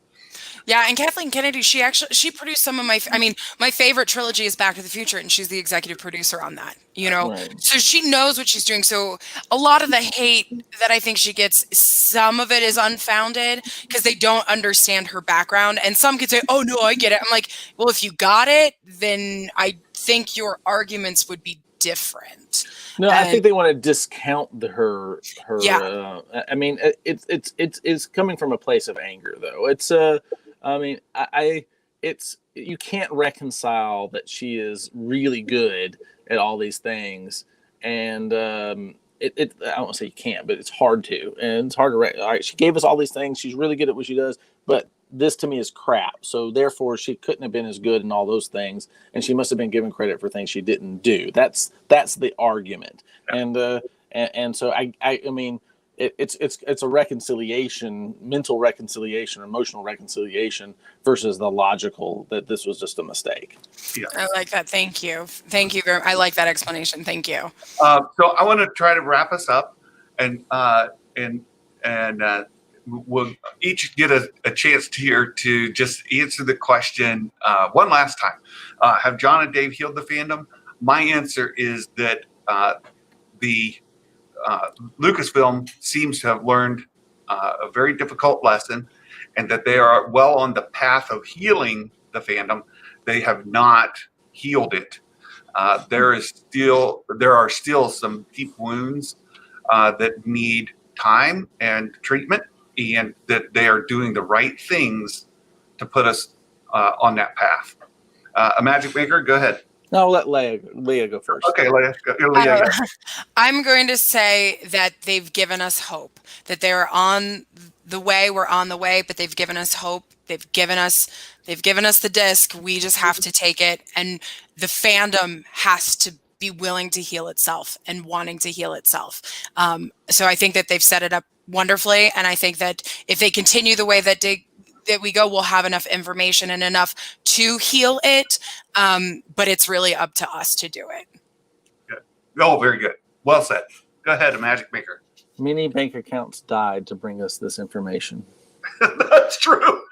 Yeah, and Kathleen Kennedy, she produced some of my favorite trilogy is Back to the Future, and she's the executive producer on that, you know? Right. So she knows what she's doing. So a lot of the hate that I think she gets, some of it is unfounded because they don't understand her background. And some could say, oh, no, I get it. I'm like, well, if you got it, then I think your arguments would be different. No, I think they want to discount her. Yeah. I mean, it's coming from a place of anger, though. It's I mean, it's, you can't reconcile that she is really good at all these things, and I don't want to say you can't, but it's hard to, and it's hard to. All right, she gave us all these things. She's really good at what she does, but this to me is crap. So therefore, she couldn't have been as good in all those things, and she must have been given credit for things she didn't do. That's the argument, and so I mean. It's a reconciliation, mental reconciliation, emotional reconciliation versus the logical that this was just a mistake. Yeah. I like that. Thank you. Thank you. I like that explanation. Thank you. So I want to try to wrap us up, and we'll each get a chance here to just answer the question one last time. Have Jon and Dave healed the fandom? My answer is that the Lucasfilm seems to have learned a very difficult lesson, and that they are well on the path of healing the fandom. they have not healed it. There are still some deep wounds that need time and treatment, and that they are doing the right things to put us on that path. A Magic Maker, go ahead. No, I'll let Leah go first. Okay, Leah. Leah. I'm going to say that they've given us hope, that they're on the way. We're on the way, but they've given us hope. They've given us the disc. We just have to take it, and the fandom has to be willing to heal itself and wanting to heal itself. So I think that they've set it up wonderfully, and I think that if they continue the way that we go, we'll have enough information and enough to heal it. But it's really up to us to do it. Good. Oh, very good. Well said. Go ahead, a Magic Maker. Many bank accounts died to bring us this information. That's true.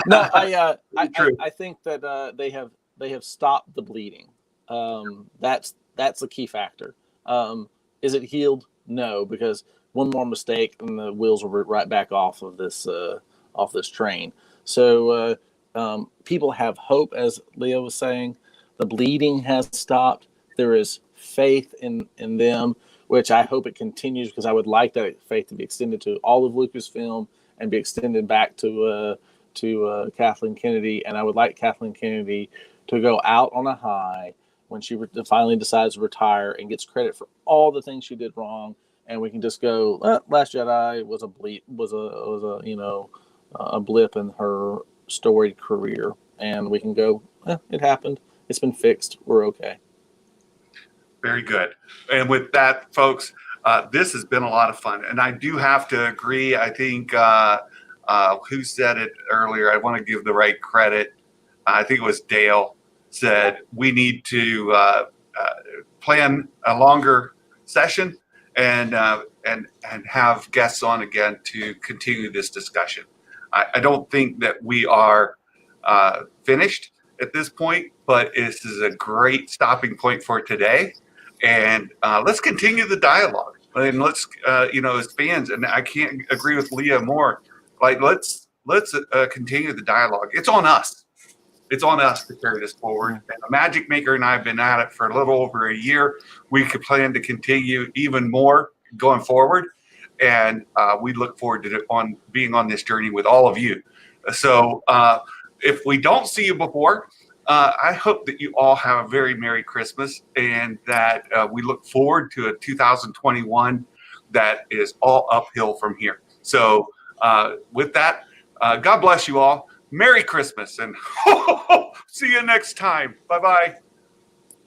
No, I think that they have stopped the bleeding. That's the key factor. Is it healed? No, because one more mistake and the wheels will root right back off of this train. So people have hope, as Leo was saying. The bleeding has stopped. There is faith in them, which I hope it continues, because I would like that faith to be extended to all of Lucasfilm and be extended back to Kathleen Kennedy. And I would like Kathleen Kennedy to go out on a high when she finally decides to retire and gets credit for all the things she did wrong. And we can just go, Last Jedi was a blip in her storied career, and we can go, it happened. It's been fixed. We're okay. Very good. And with that, folks, this has been a lot of fun. And I do have to agree. I think who said it earlier? I want to give the right credit. I think it was Dale said we need to plan a longer session and have guests on again to continue this discussion. I don't think that we are finished at this point, but this is a great stopping point for today. And let's continue the dialogue. And let's, as fans, and I can't agree with Leah more. Like, let's continue the dialogue. It's on us. It's on us to carry this forward. And the Magic Maker and I have been at it for a little over a year. We could plan to continue even more going forward. And we look forward to being on this journey with all of you. So if we don't see you before, I hope that you all have a very Merry Christmas, and that we look forward to a 2021 that is all uphill from here. So with that, God bless you all. Merry Christmas, and see you next time. Bye-bye.